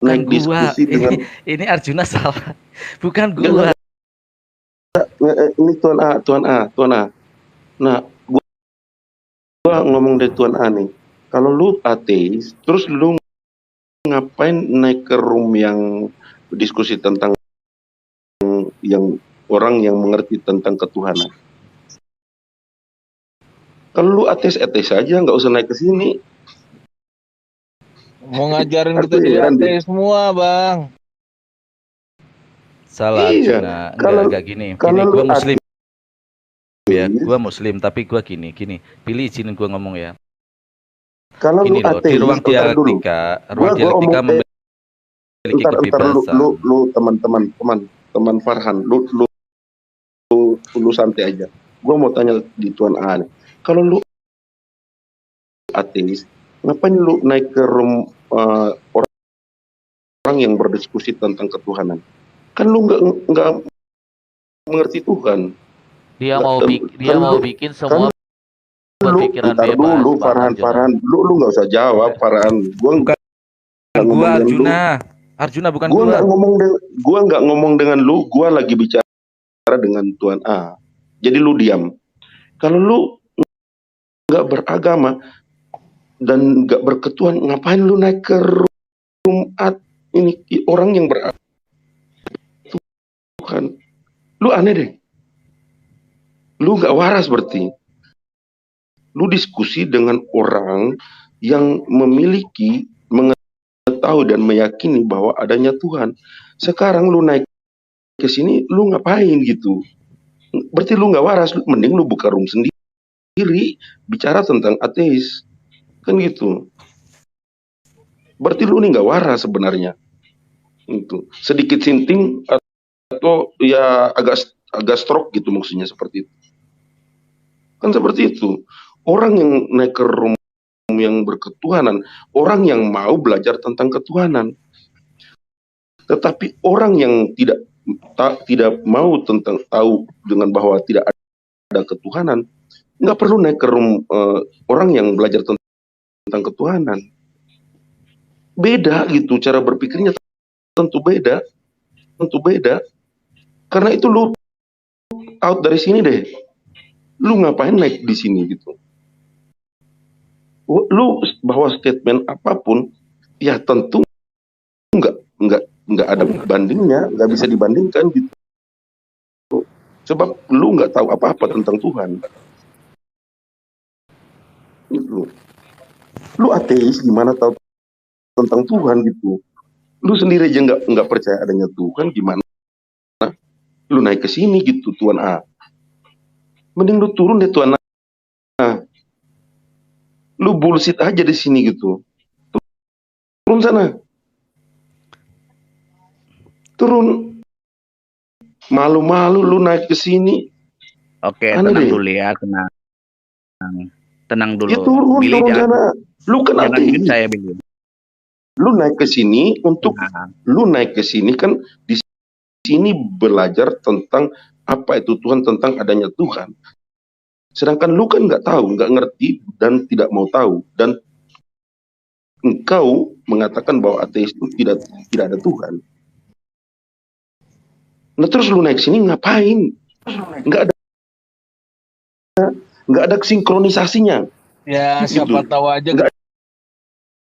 naik diskusi dengan ini Arjuna salah, bukan gua. Ini Tuhan A. Nah, gua ngomong dari Tuhan A nih. Kalau lu ateis, terus lu ngapain naik ke room yang diskusi tentang yang orang yang mengerti tentang ketuhanan? Kalau lu ateis saja, nggak usah naik ke sini. Mau ngajarin kita jadi ateis semua, Bang. Salah, iya. Arjuna. Enggak gini. Gua Muslim. Ya, gua Muslim, tapi gua gini. Pilih izinin gua ngomong ya. Kalau gini lu ateis, di ruang dialektika memiliki kebebasan. Lu teman Farhan, lu santai aja. Gua mau tanya di Tuhan A nih. Kalau lu ateis, ngapain lu naik ke room orang yang berdiskusi tentang ketuhanan? Kan lu nggak mengerti Tuhan. Dia mau bikin semua berpikiran bebas. Dulu Farhan, lu nggak usah jawab Farhan. Gua Arjuna bukan gua nggak ngomong dengan lu. Gua lagi bicara dengan Tuhan A. Jadi lu diam. Kalau lu nggak beragama dan nggak berketuhan, ngapain lu naik ke room ini orang yang beragama? Tuhan, lu aneh deh. Lu nggak waras berarti. Lu diskusi dengan orang yang memiliki, mengetahui dan meyakini bahwa adanya Tuhan. Sekarang lu naik ke sini, lu ngapain gitu? Berarti lu nggak waras. Mending lu buka room sendiri, bicara tentang ateis, kan gitu. Berarti lu nih nggak waras sebenarnya. Itu sedikit sinting atau ya agak stroke gitu maksudnya, seperti itu. Kan seperti itu. Orang yang naik ke room yang berketuhanan, orang yang mau belajar tentang ketuhanan. Tetapi orang yang tidak mau tahu dengan bahwa tidak ada ketuhanan, nggak perlu naik ke room orang yang belajar tentang ketuhanan. Beda gitu cara berpikirnya, tentu beda. Karena itu lu out dari sini deh. Lu ngapain naik di sini gitu? Lu bahwa statement apapun ya tentu nggak ada bandingnya, nggak bisa dibandingkan gitu. Sebab lu nggak tahu apa-apa tentang Tuhan. Gitu. Lu ateis gimana tahu tentang Tuhan gitu? Lu sendiri aja nggak percaya adanya Tuhan, gimana? Lu naik ke sini gitu, Tuhan A. Mending lu turun deh Tuhan A. Lu bullshit aja di sini gitu. Turun sana. Turun. Malu-malu lu naik ke sini. Oke, tenang dulu ya, tenang dulu. Ya turun sana. Lu kan jangan saya begini. Lu naik ke sini lu naik ke sini kan di sini belajar tentang apa itu Tuhan, tentang adanya Tuhan. Sedangkan lu kan nggak tahu, nggak ngerti dan tidak mau tahu, dan engkau mengatakan bahwa ateis itu tidak ada Tuhan. Nah terus lu naik sini ngapain? Nggak ada sinkronisasinya. Ya siapa tahu aja nggak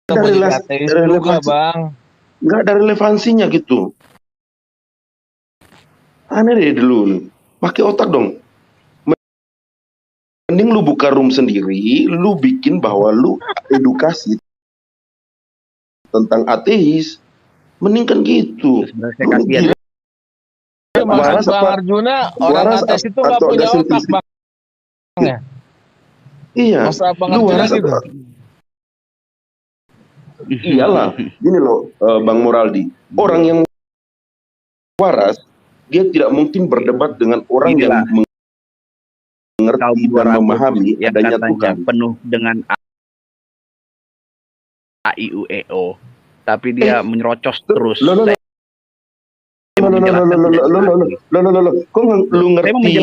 kita mau jadi ateis juga, Bang. nggak ada relevansinya gitu. Aneh deh dulu, pakai otak dong. Mending lu buka room sendiri, lu bikin bahwa lu edukasi tentang ateis, mending kan gitu. Sebenarnya Lu kasihan. gila. Maksud Bang Arjuna, orang ateis itu nggak punya otak, Bang. Ya? Iya, Masa Bang lu Arjuna waras gitu? Iyalah, gini loh, Bang Moraldi, orang yang waras, dia tidak mungkin berdebat dengan orang yang mengerti dan memahami yang adanya katanya Tuhan. penuh dengan AIUEO, tapi dia menyerocos terus. Kok lu ngerti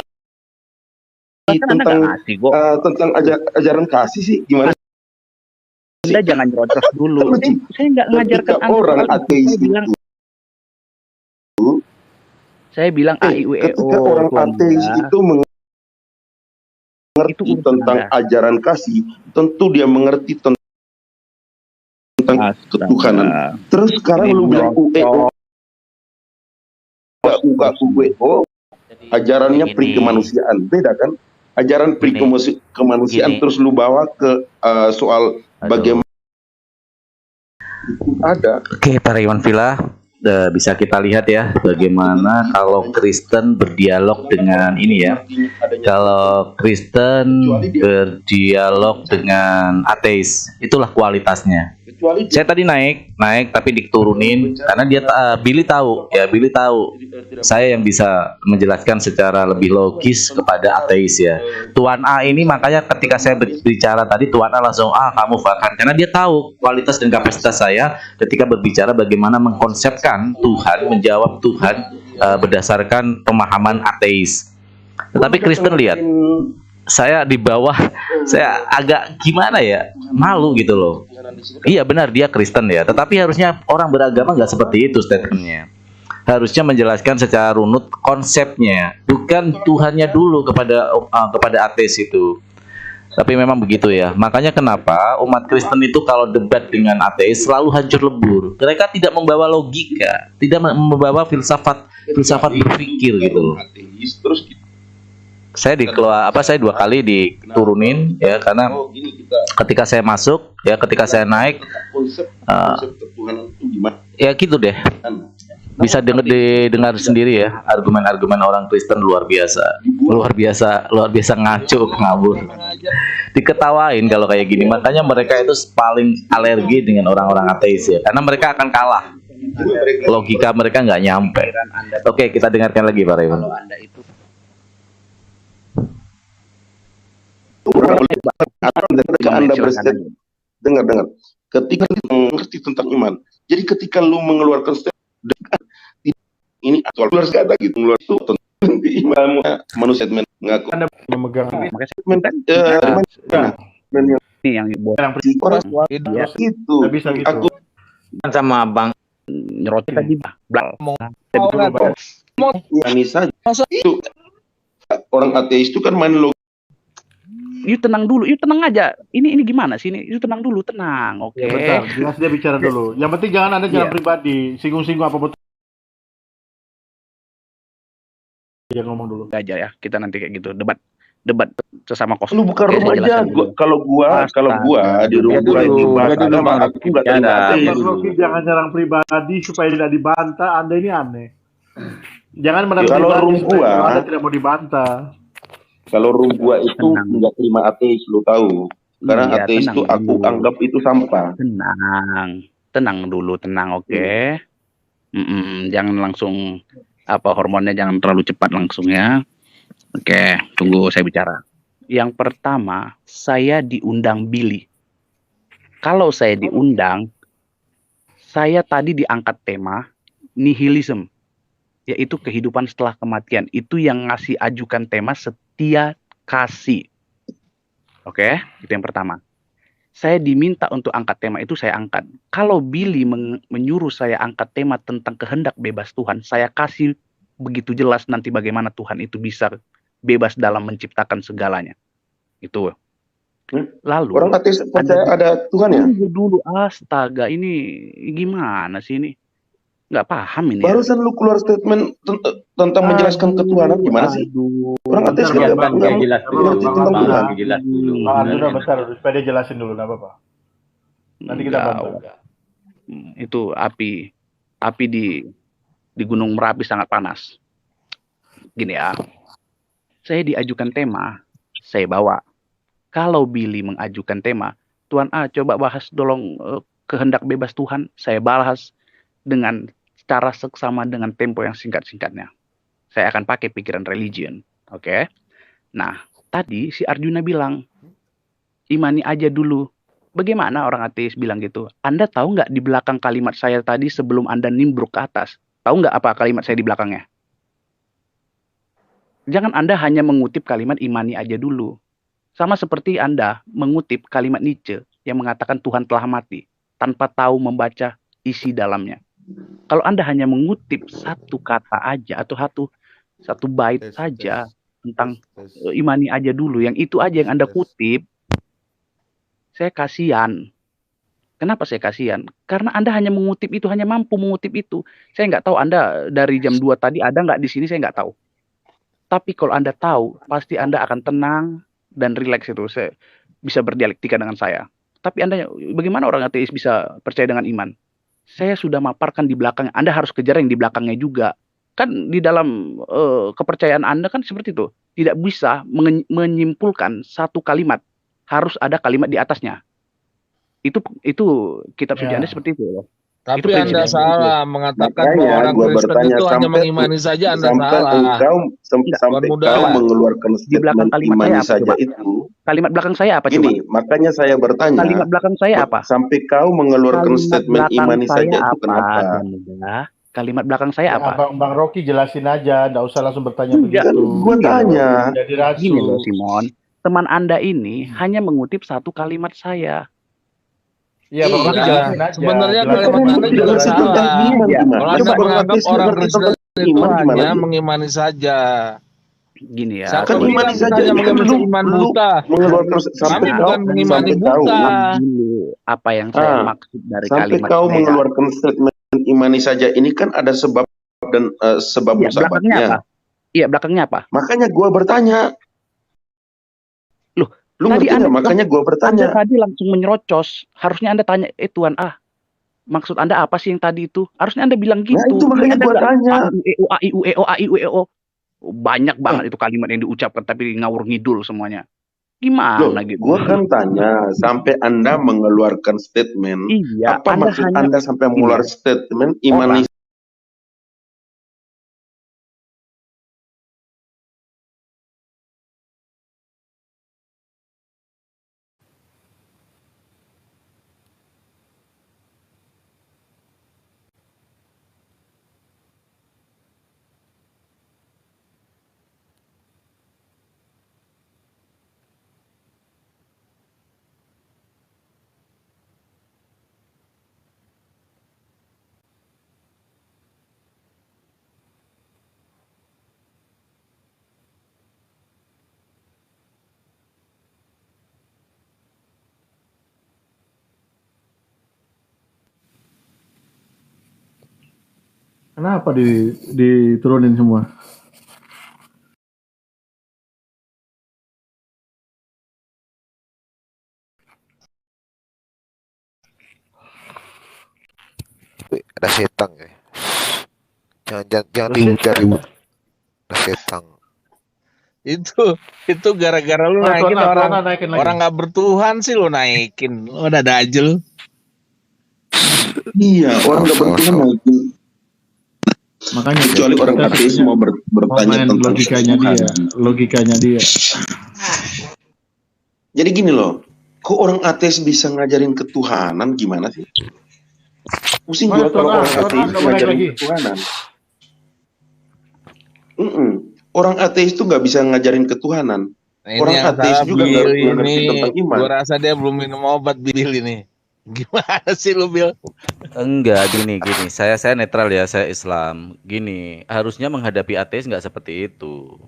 tentang ajaran kasih sih? Gimana? Anda jangan nyerocos dulu. Saya nggak ngajarkan Anda orang ateis saya bilang AIUEO. Ketika orang ateis itu mengerti tentang ajaran kasih, tentu dia mengerti tentang ketuhanan. Terus sekarang lu bilang UEO, ajarannya pri kemanusiaan, beda kan? Ajaran pri kemanusiaan terus lu bawa ke soal bagaimana itu ada. Oke, para Iwan Villa, bisa kita lihat ya bagaimana kalau Kristen berdialog dengan ini ya. Kalau Kristen berdialog dengan ateis, itulah kualitasnya. Saya tadi naik tapi diturunin karena dia Billy tahu saya yang bisa menjelaskan secara lebih logis kepada ateis ya. Tuan A ini makanya ketika saya berbicara tadi, Tuan A langsung kamu Farhan, karena dia tahu kualitas dan kapasitas saya ketika berbicara bagaimana mengkonsepkan Tuhan, menjawab Tuhan berdasarkan pemahaman ateis. Tetapi Kristen lihat, saya di bawah, saya agak gimana ya, malu gitu loh. Iya benar dia Kristen ya, tetapi harusnya orang beragama nggak seperti itu statementnya. Harusnya menjelaskan secara runut konsepnya, bukan Tuhannya dulu kepada ateis itu. Tapi memang begitu ya. Makanya kenapa umat Kristen itu kalau debat dengan ateis selalu hancur lebur. Mereka tidak membawa logika, tidak membawa filsafat berpikir gitu loh. Saya saya 2 kali diturunin ya, karena ketika saya masuk ya, ketika saya naik ya gitu deh, bisa didengar sendiri ya, argumen-argumen orang Kristen luar biasa ngaco, ngabur, diketawain kalau kayak gini. Makanya mereka itu paling alergi dengan orang-orang ateis ya, karena mereka akan kalah, logika mereka nggak nyampe. Oke, kita dengarkan lagi Pak Rewan. Anda berstatement, dengar, ketika mengerti tentang iman, jadi ketika lu mengeluarkan statement ini aktual ada gitu, mengeluarkan itu tentang iman manusia mengaku Anda memegang statement yang itu bisa gitu. aku sama Bang nyerocos tadi ini saja itu orang ateis itu kan main logika. Yuk tenang dulu, yuk tenang aja. Ini gimana sih ini? Yuk tenang dulu, tenang. Oke. Bentar, jelas dia bicara dulu. Yang penting jangan Anda jangan pribadi, singgung-singgung apa betul. Dia ngomong dulu. Aja ya, kita nanti kayak gitu debat sesama kos. Lu buka rumah aja. Kalau gua di rumah gua ini aku nggak terima. Jangan nyerang pribadi supaya tidak dibantah. Anda ini aneh. Jangan menang kalau pribadi room supaya gua Anda tidak mau dibantah. Kalau room gua itu nggak terima ateis, lu tahu. Karena Iya, ateis itu aku anggap itu sampah. Tenang dulu, oke. Jangan langsung hormonnya jangan terlalu cepat langsung ya. Oke, tunggu saya bicara. Yang pertama, saya diundang Billy. Kalau saya diundang, saya tadi diangkat tema nihilism, yaitu kehidupan setelah kematian. Itu yang ngasih ajukan tema setia kasih. Oke, itu yang pertama. Saya diminta untuk angkat tema itu, saya angkat. Kalau Billy menyuruh saya angkat tema tentang kehendak bebas Tuhan, saya kasih begitu jelas nanti bagaimana Tuhan itu bisa bebas dalam menciptakan segalanya. Itu. Lalu orang ateis percaya ada Tuhan ya? Dulu astaga, ini gimana sih ini? Nggak paham ini. Barusan lu keluar statement tentang menjelaskan ketuhanan gimana sih? Orang ateis kan nggak jelas ngerti tentang Tuhan. jelas dulu. Bang Arjuna bentar, supaya dia jelasin dulu, nggak apa-apa. Nanti kita bantu. Itu api di Gunung Merapi sangat panas. Gini ya, saya diajukan tema, saya bawa. Kalau Billy mengajukan tema, Tuan A coba bahas tolong kehendak bebas Tuhan, saya bahas dengan cara seksama dengan tempo yang singkat-singkatnya. Saya akan pakai pikiran religion, oke? Nah, tadi si Arjuna bilang, imani aja dulu. Bagaimana orang ateis bilang gitu? Anda tahu nggak di belakang kalimat saya tadi sebelum Anda nimbruk ke atas? Tahu nggak apa kalimat saya di belakangnya? Jangan Anda hanya mengutip kalimat imani aja dulu. Sama seperti Anda mengutip kalimat Nietzsche yang mengatakan Tuhan telah mati tanpa tahu membaca isi dalamnya. Kalau Anda hanya mengutip satu kata aja atau satu bait saja tentang imani aja dulu, yang itu aja yang Anda kutip, saya kasihan. Kenapa saya kasihan? Karena Anda hanya mengutip itu, hanya mampu mengutip itu. Saya nggak tahu Anda dari jam 2 tadi ada nggak di sini, saya nggak tahu. Tapi kalau Anda tahu, pasti Anda akan tenang dan rileks itu. Saya bisa berdialektika dengan saya. Tapi Anda, bagaimana orang ateis bisa percaya dengan iman? Saya sudah maparkan di belakang. Anda harus kejar yang di belakangnya juga. Kan di dalam kepercayaan Anda kan seperti itu. Tidak bisa menyimpulkan satu kalimat. Harus ada kalimat di atasnya. Itu kitab suci Anda seperti itu loh. Tapi Anda salah mengatakan bahwa orang Kristen itu hanya mengimani saja. Anda salah. Sampai kau mengeluarkan statement imani saja itu. Kalimat belakang saya apa? Gini, makanya saya bertanya. Kalimat belakang saya apa? Sampai kau mengeluarkan statement imani saja itu kenapa? Kalimat belakang saya apa? Bang Rocky jelasin aja, nggak usah langsung bertanya begitu. Gue tanya. Jadi rasul. Gini loh Simon, teman Anda ini hanya mengutip satu kalimat saya. Iya, Bang Rocky jelasin aja. Sebenarnya kalimat Anda juga salah. Kalau Anda menganggap orang Kristen itu hanya mengimani saja. Gini ya. Satu imani saja mengimani iman buta. Kami bukan mengimani buta. Apa yang saya maksud dari sampai kalimat kau saya. mengeluarkan statement imani saja ini kan ada sebab dan sebab musababnya. Iya, belakangnya apa? Makanya gua bertanya. Lu tadi ngerti nggak? Makanya gua bertanya. Anda tadi langsung menyerocos. Harusnya Anda tanya, Tuan A, maksud Anda apa sih yang tadi itu? Harusnya Anda bilang gitu. Nah, itu makanya gua tanya. A-I-U-E-O. Banyak banget itu kalimat yang diucapkan tapi ngawur ngidul semuanya. Gimana gitu? Gua kan tanya sampai Anda mengeluarkan statement. Iya, apa maksud Anda sampai mengeluarkan statement imani? Kenapa diturunin semua? Ada setan ya. Jangan cari ada setan. Itu gara-gara lu naikin orang nggak bertuhan sih lu naikin. Lu udah aja lu. Iya, orang nggak bertuhan naikin. Makanya kecuali orang ateis mau bertanya tentang logikanya dia. Jadi gini loh, kok orang ateis bisa ngajarin ketuhanan gimana sih? Pusing gua kalau orang ateis ngajarin ketuhanan. Orang ateis tuh nggak bisa ngajarin ketuhanan. Nah, orang ateis juga nggak ngerti tentang iman. Gua rasa dia belum minum obat Bill ini. Gimana sih lu Bill? Enggak, gini. Saya netral ya, saya Islam. Gini, harusnya menghadapi ateis nggak seperti itu.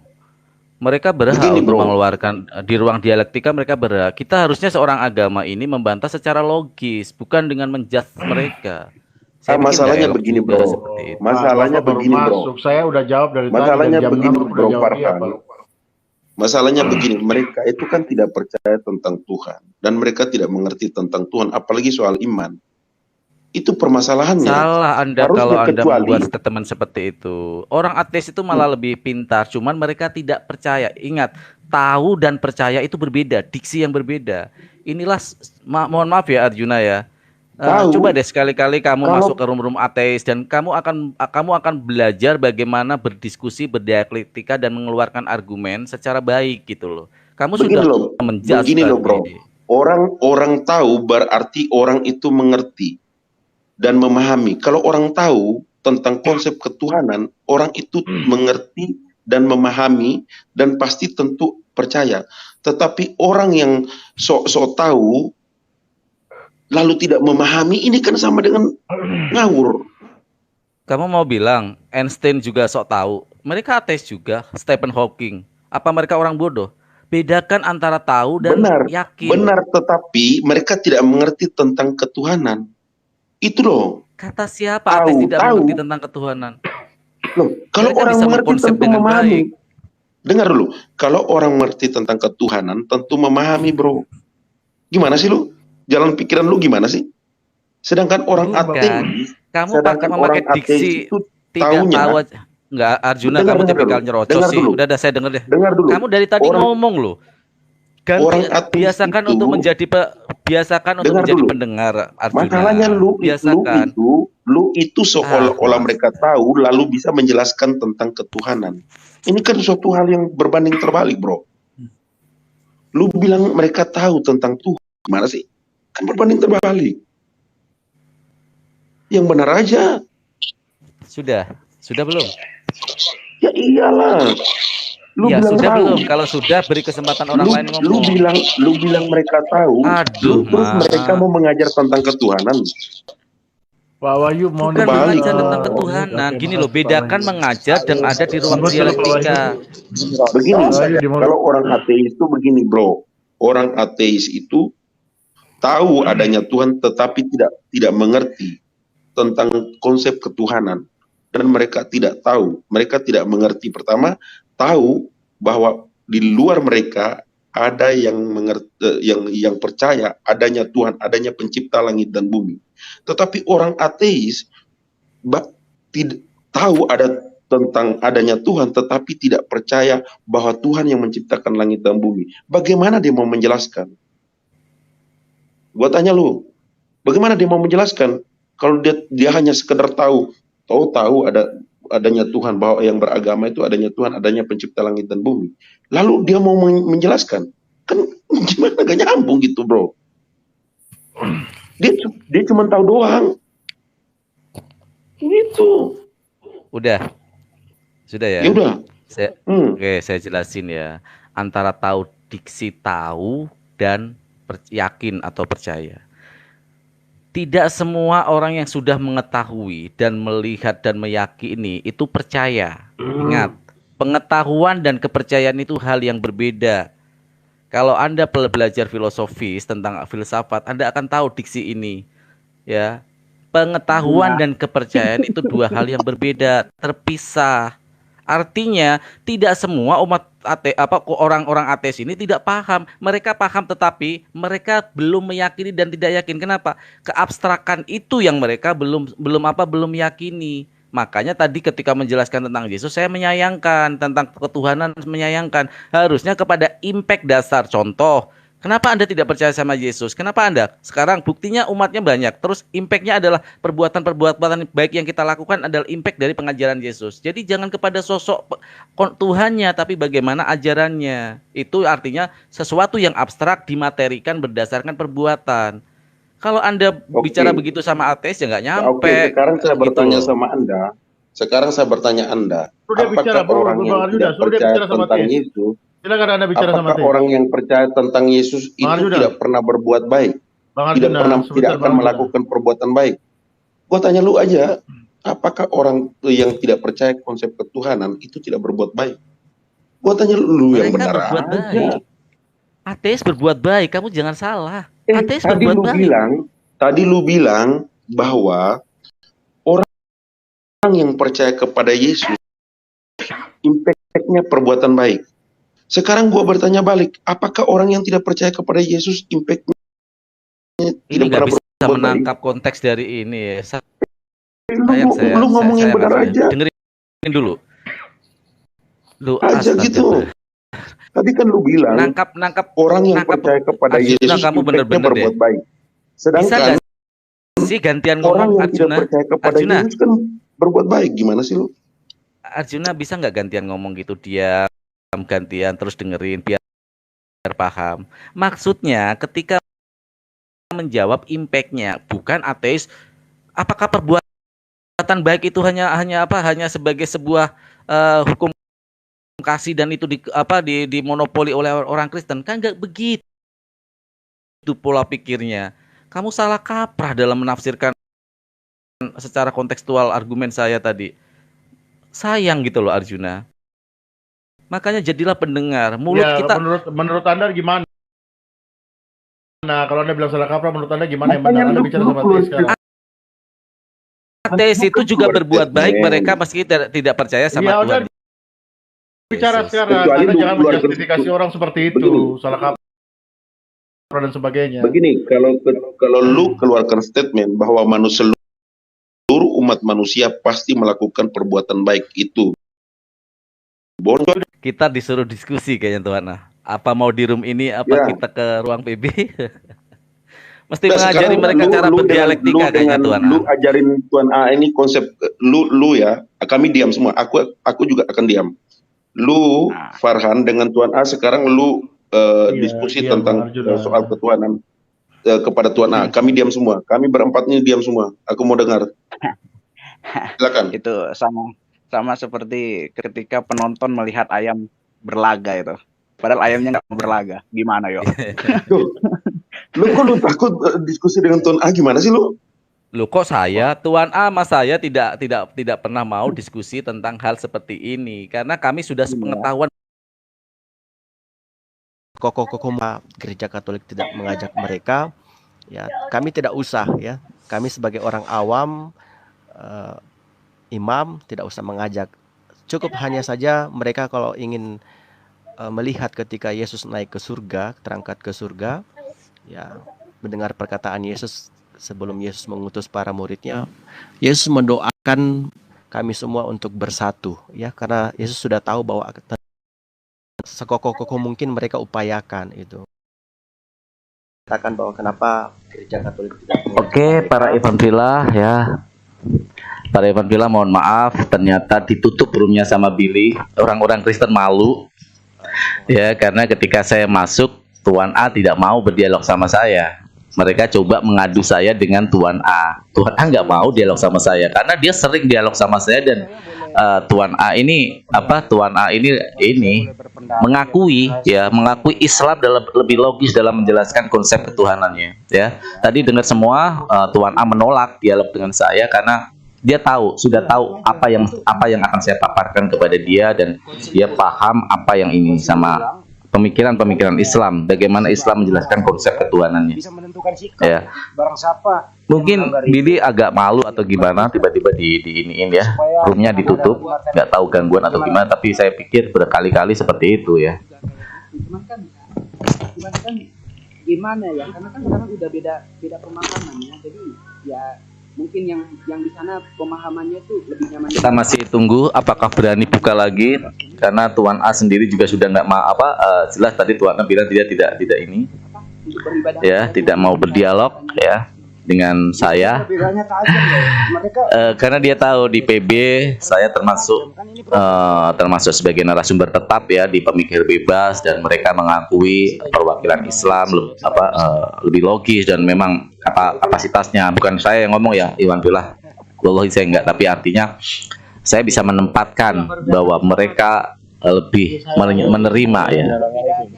Mereka berhak untuk mengeluarkan di ruang dialektika, mereka berhak. Kita harusnya seorang agama ini membantah secara logis, bukan dengan menjudge mereka. Saya bikin Masalahnya dialog begini, juga bro. seperti itu. Masalahnya Bapak baru begini, bro. masuk. Saya udah jawab dari tadi. Masalahnya Dari jam begini, 6 udah bro jawab iya, Farhan. Pak. Masalahnya begini, mereka itu kan tidak percaya tentang Tuhan. Dan mereka tidak mengerti tentang Tuhan, apalagi soal iman. Itu permasalahannya. Salah Anda Harusnya kalau Anda kecuali- membuat statement seperti itu. Orang ateis itu malah lebih pintar, cuman mereka tidak percaya. Ingat, tahu dan percaya itu berbeda, diksi yang berbeda. Inilah, mohon maaf ya Arjuna ya. Tahu. Coba deh sekali-kali kamu Kalau- masuk ke room-room ateis dan kamu akan belajar bagaimana berdiskusi, berdialektika dan mengeluarkan argumen secara baik gitu loh. Kamu Begini sudah loh, menjelaskan. begini loh, bro. Orang tahu berarti orang itu mengerti dan memahami. Kalau orang tahu tentang konsep ketuhanan, orang itu mengerti dan memahami dan pasti tentu percaya. Tetapi orang yang sok-sok tahu lalu tidak memahami, ini kan sama dengan ngawur. Kamu mau bilang Einstein juga sok tahu? Mereka ateis juga, Stephen Hawking. Apa mereka orang bodoh? Bedakan antara tahu dan yakin. Benar, tetapi mereka tidak mengerti tentang ketuhanan. Itu loh. Kata siapa ateis tidak mengerti tentang ketuhanan? Loh, kalau Mereka orang bisa mengerti berkonsep tentu dengan memahami. baik. Dengar dulu, kalau orang mengerti tentang ketuhanan tentu memahami, bro. Gimana sih lu? Jalan pikiran lu gimana sih? Sedangkan orang Bukan. ateis, Kamu sedangkan memakai orang ateis diksi itu tidak taunya. tahu aja. Enggak, Arjuna, Dengar, kamu dengar tipikal dulu. nyerocos Dengar sih. dulu. Udah saya denger deh. Dengar dulu. Kamu dari tadi ngomong loh. Orang ateis Biasakan itu- untuk menjadi biasakan untuk Dengar menjadi dulu. pendengar, Arjuna. Masalahnya Biasakan. lu itu seolah-olah Mas. mereka tahu lalu bisa menjelaskan tentang ketuhanan. Ini kan suatu hal yang berbanding terbalik, bro. Lu bilang mereka tahu tentang Tuhan, gimana sih? Kan berbanding terbalik. Yang benar aja. Sudah belum? Ya iyalah. Lu Ya bilang sudah tahu. belum? Kalau sudah beri kesempatan orang lain Lu ngomong. bilang mereka tahu. Aduh, terus Mas. mereka mau mengajar tentang ketuhanan. Pak Wahyu mau Bukan Kebalik. mengajar tentang ketuhanan. Oke, Gini makasih, loh, Pak bedakan Wahyu. mengajar dan ada di ruang Betul, Pak dialektika. Begini, Wahyu, kalau orang ateis itu begini, bro. Orang ateis itu tahu adanya Tuhan tetapi tidak mengerti tentang konsep ketuhanan, dan mereka tidak tahu, mereka tidak mengerti. Pertama, tahu bahwa di luar mereka ada yang mengerti, yang percaya adanya Tuhan, adanya pencipta langit dan bumi. Tetapi orang ateis tidak tahu ada tentang adanya Tuhan tetapi tidak percaya bahwa Tuhan yang menciptakan langit dan bumi. Bagaimana dia mau menjelaskan? Gua tanya lu, bagaimana dia mau menjelaskan kalau dia hanya sekedar tahu adanya Tuhan, bahwa yang beragama itu adanya Tuhan, adanya pencipta langit dan bumi. Lalu dia mau menjelaskan, kan gimana, gak nyambung gitu, bro. Dia cuma tahu doang. Gitu. Sudah ya. Ya udah. Oke, saya jelasin ya. Antara tahu diksi tahu dan yakin atau percaya. Tidak semua orang yang sudah mengetahui dan melihat dan meyakini itu percaya. Ingat, pengetahuan dan kepercayaan itu hal yang berbeda. Kalau Anda belajar filosofis tentang filsafat, Anda akan tahu diksi ini. Ya. Pengetahuan dan kepercayaan itu dua hal yang berbeda, terpisah. Artinya tidak semua orang-orang ateis ini tidak paham. Mereka paham tetapi mereka belum meyakini dan tidak yakin. Kenapa? Keabstrakan itu yang mereka belum yakini. Makanya tadi ketika menjelaskan tentang Yesus, saya menyayangkan tentang ketuhanan, menyayangkan harusnya kepada impact dasar. Contoh, kenapa Anda tidak percaya sama Yesus? Kenapa Anda? Sekarang buktinya umatnya banyak. Terus impactnya adalah perbuatan-perbuatan baik yang kita lakukan adalah impact dari pengajaran Yesus. Jadi jangan kepada sosok Tuhannya, tapi bagaimana ajarannya. Itu artinya sesuatu yang abstrak dimaterikan berdasarkan perbuatan. Kalau Anda bicara begitu sama ateis ya nggak nyampe. Oke, sekarang saya bertanya gitu. sama Anda. Sekarang saya bertanya Anda. Sudah bicara, bro, orang yang Arjuna, tidak sudah percaya bicara sama tentang ateis. Yesus, Silakan Anda bicara sama apakah ateis. orang yang percaya tentang Yesus itu Arjuna. tidak pernah berbuat baik? Bang Tidak Arjuna, pernah, sebentar, tidak Bang akan Arjuna. melakukan perbuatan baik. Gua tanya lu aja, apakah orang yang tidak percaya konsep ketuhanan itu tidak berbuat baik? Gua tanya lu yang Mereka benar berbuat aja. baik. Ateis berbuat baik, kamu jangan salah. Ateis Tadi berbuat baik. tadi lu bilang bahwa yang percaya kepada Yesus, impact-nya perbuatan baik. Sekarang gua bertanya balik, apakah orang yang tidak percaya kepada Yesus impact-nya Ini tidak nggak pernah bisa berbuat baik? menangkap konteks dari ini ya. Lu ngomong yang benar aja. Dengerin dulu. Lu Aja gitu. Tadi kan lu bilang nangkap orang yang percaya kepada Yesus kamu impact-nya berbuat baik. Sedangkan sih gantian orang ngomong yang tidak percaya kepada Yesus kan berbuat baik. Gimana sih lu? Arjuna bisa nggak gantian ngomong gitu, dia gantian terus dengerin biar paham. Maksudnya ketika menjawab impact-nya, bukan ateis. Apakah perbuatan baik itu hanya sebagai sebuah hukum kasih dan itu dimonopoli oleh orang Kristen? Kan nggak begitu pola pikirnya. Kamu salah kaprah dalam menafsirkan secara kontekstual argumen saya tadi. Sayang gitu loh Arjuna. Makanya jadilah pendengar. Mulut ya, kita. Menurut Anda gimana? Nah, kalau Anda bilang salah kaprah, menurut Anda gimana yang benar? Anda bicara sama ateis sekarang. Ateis itu juga berbuat baik, mereka meski tidak percaya sama Tuhan. Bicara sekarang, Anda jangan menjustifikasi orang seperti itu, salah kaprah dan sebagainya. Begini, kalau lu keluarkan statement bahwa seluruh umat manusia pasti melakukan perbuatan baik itu, kita disuruh diskusi kayaknya Tuhan. Apa mau di room ini, kita ke ruang PB? Mesti mengajari mereka cara berdialektika kayaknya Tuhan. Lu ajarin Tuhan ini konsep lu ya, kami diam semua. Aku juga akan diam. Lu Farhan dengan Tuhan A sekarang lu diskusi tentang soal ketuhanan kepada Tuhan A. Kami diam semua. Kami berempat ini diam semua. Aku mau dengar. Silakan. Itu sama seperti ketika penonton melihat ayam berlaga itu. Padahal ayamnya nggak berlaga. Gimana yo? Lu kok lu takut diskusi dengan Tuhan A, gimana sih lu? Lu kok Tuan A mas saya tidak pernah mau diskusi tentang hal seperti ini karena kami sudah sepengetahuan. Kokoh-kokoh gereja Katolik tidak mengajak mereka, ya kami tidak usah ya. Kami sebagai orang awam, imam tidak usah mengajak. Cukup hanya saja mereka kalau ingin melihat ketika Yesus naik ke surga, terangkat ke surga, ya mendengar perkataan Yesus sebelum Yesus mengutus para muridnya. Yesus mendoakan kami semua untuk bersatu, ya karena Yesus sudah tahu bahwa sekokoh-kokoh mungkin mereka upayakan itu. Katakan bahwa kenapa gereja Katolik tidak. Oke, para evangelia ya. Para evangelia mohon maaf, ternyata ditutup roomnya sama Billy. Orang-orang Kristen malu. Ya, karena ketika saya masuk, Tuan A tidak mau berdialog sama saya. Mereka coba mengadu saya dengan Tuan A. Tuan A nggak mau dialog sama saya karena dia sering dialog sama saya dan Tuan A ini mengakui Islam lebih logis dalam menjelaskan konsep ketuhanannya. Ya, tadi dengar semua Tuan A menolak dialog dengan saya karena dia sudah tahu apa yang akan saya paparkan kepada dia dan dia paham apa yang ini sama pemikiran Islam, bagaimana Islam menjelaskan konsep ketuhanannya. Ya. Mungkin Billy agak malu atau gimana tiba-tiba diiniin ya, roomnya ditutup, nggak tahu gangguan atau gimana, tapi saya pikir berkali-kali seperti itu ya. Gimana ya, karena kan sekarang udah beda pemahaman ya, jadi ya mungkin yang di sana pemahamannya itu lebih nyaman. Kita masih tunggu apakah berani buka lagi karena Tuan A sendiri juga sudah nggak jelas tadi Tuan A bilang tidak ini ya, tidak mau berdialog ya dengan saya karena dia tahu di PB saya termasuk sebagai narasumber tetap ya di Pemikir Bebas dan mereka mengakui perwakilan Islam lebih logis dan memang kapasitasnya, bukan saya yang ngomong ya Iwan Billah, wallahi saya enggak, tapi artinya saya bisa menempatkan bahwa mereka lebih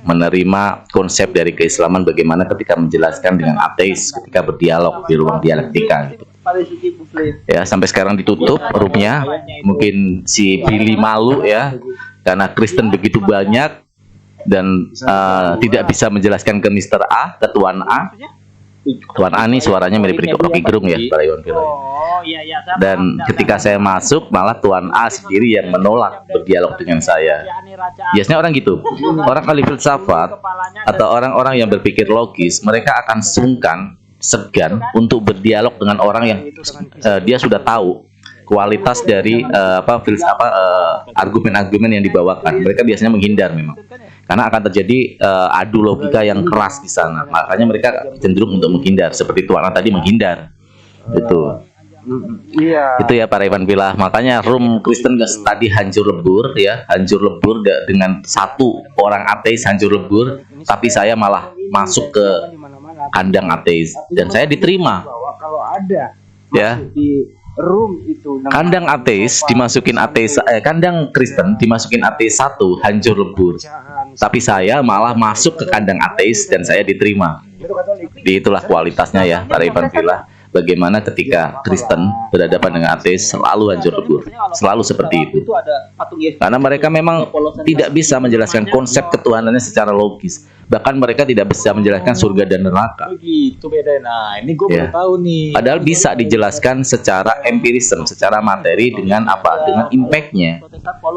menerima konsep dari keislaman bagaimana ketika menjelaskan dengan ateis ketika berdialog di ruang dialektika gitu. Ya, sampai sekarang ditutup roomnya, mungkin si Billy malu ya karena Kristen begitu banyak dan tidak bisa menjelaskan ke Mr. A, ke Tuan A Tuan Ani suaranya mirip Rocky Gerung ya, Pak Iwan Villa. Oh iya iya. Dan ketika saya masuk, malah Tuan A sendiri yang menolak berdialog dengan saya. Biasanya orang gitu, orang ahli filsafat atau orang-orang yang berpikir logis, mereka akan segan untuk berdialog dengan orang yang dia sudah tahu kualitas dari argumen-argumen yang dibawakan. Mereka biasanya menghindar memang, karena akan terjadi adu logika yang keras di sana. Makanya mereka cenderung untuk menghindar, seperti Tuan A tadi menghindar. Itu ya Pak Iwan Villa. Makanya room Kristen tadi hancur lebur ya, dengan satu orang ateis hancur lebur, tapi saya malah masuk ke kandang ateis dan saya diterima. Kalau ada Ya. di room itu Kandang ateis dimasukin ateis, kandang Kristen dimasukin ateis satu hancur lebur. Tapi saya malah masuk ke kandang ateis dan saya diterima. Itulah kualitasnya ya Pak Iwan Villa. Bagaimana ketika Kristen berhadapan dengan ateis selalu hancur lebur, selalu seperti itu. Karena mereka memang tidak bisa menjelaskan konsep ketuhanannya secara logis. Bahkan mereka tidak bisa menjelaskan surga dan neraka. Begitu beda. Nah, ini gue Ya. baru tahu nih. Padahal bisa dijelaskan secara empirisme, secara materi dengan apa? Dengan impact-nya.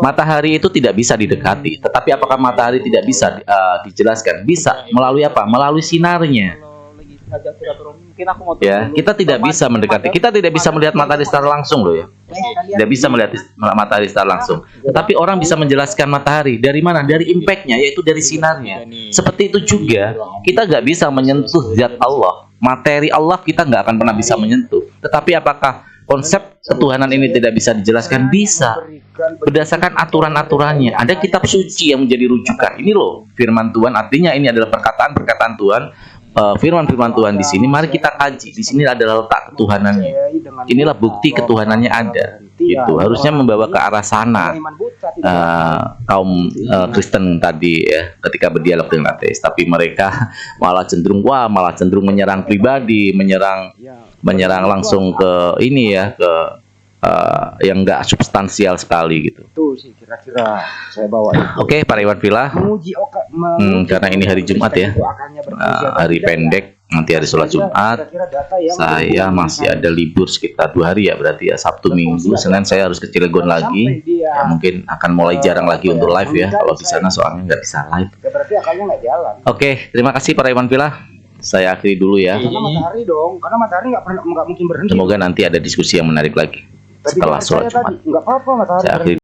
Matahari itu tidak bisa didekati. Tetapi apakah matahari tidak bisa dijelaskan? Bisa. Melalui apa? Melalui sinarnya. Ya, kita tidak bisa mendekati. Kita tidak bisa melihat matahari secara langsung loh ya. Tidak bisa melihat matahari secara langsung. Tetapi orang bisa menjelaskan matahari dari mana? Dari impact-nya, yaitu dari sinarnya. Seperti itu juga, kita nggak bisa menyentuh zat Allah. Materi Allah kita nggak akan pernah bisa menyentuh. Tetapi apakah konsep ketuhanan ini tidak bisa dijelaskan? Bisa. Berdasarkan aturan-aturannya. Ada kitab suci yang menjadi rujukan. Ini loh firman Tuhan. Artinya ini adalah perkataan-perkataan Tuhan. Firman-firman Tuhan di sini, mari kita kaji. Di sini adalah letak ketuhanannya. Inilah bukti ketuhanannya ada. Itu harusnya membawa ke arah sana kaum Kristen tadi ya, ketika berdialog dengan ateis. Tapi mereka malah cenderung menyerang pribadi, menyerang langsung ke ini ya, ke yang enggak substansial sekali gitu. itu sih kira-kira saya bawa. Oke, Pak Iwan Villa. Karena ini hari Jumat ya, hari pendek, nanti hari sholat Jumat. Saya masih ada libur sekitar 2 hari ya, berarti ya Sabtu Minggu. Senin saya harus ke Cilegon lagi. Ya, mungkin akan mulai jarang lagi untuk live ya, kalau di sana soalnya nggak bisa live. Oke, terima kasih Pak Iwan Villa. Saya akhiri dulu ya. Karena matahari nggak mungkin berhenti. Semoga nanti ada diskusi yang menarik lagi setelah sholat Jumat. Nggak apa-apa matahari. Saya akhiri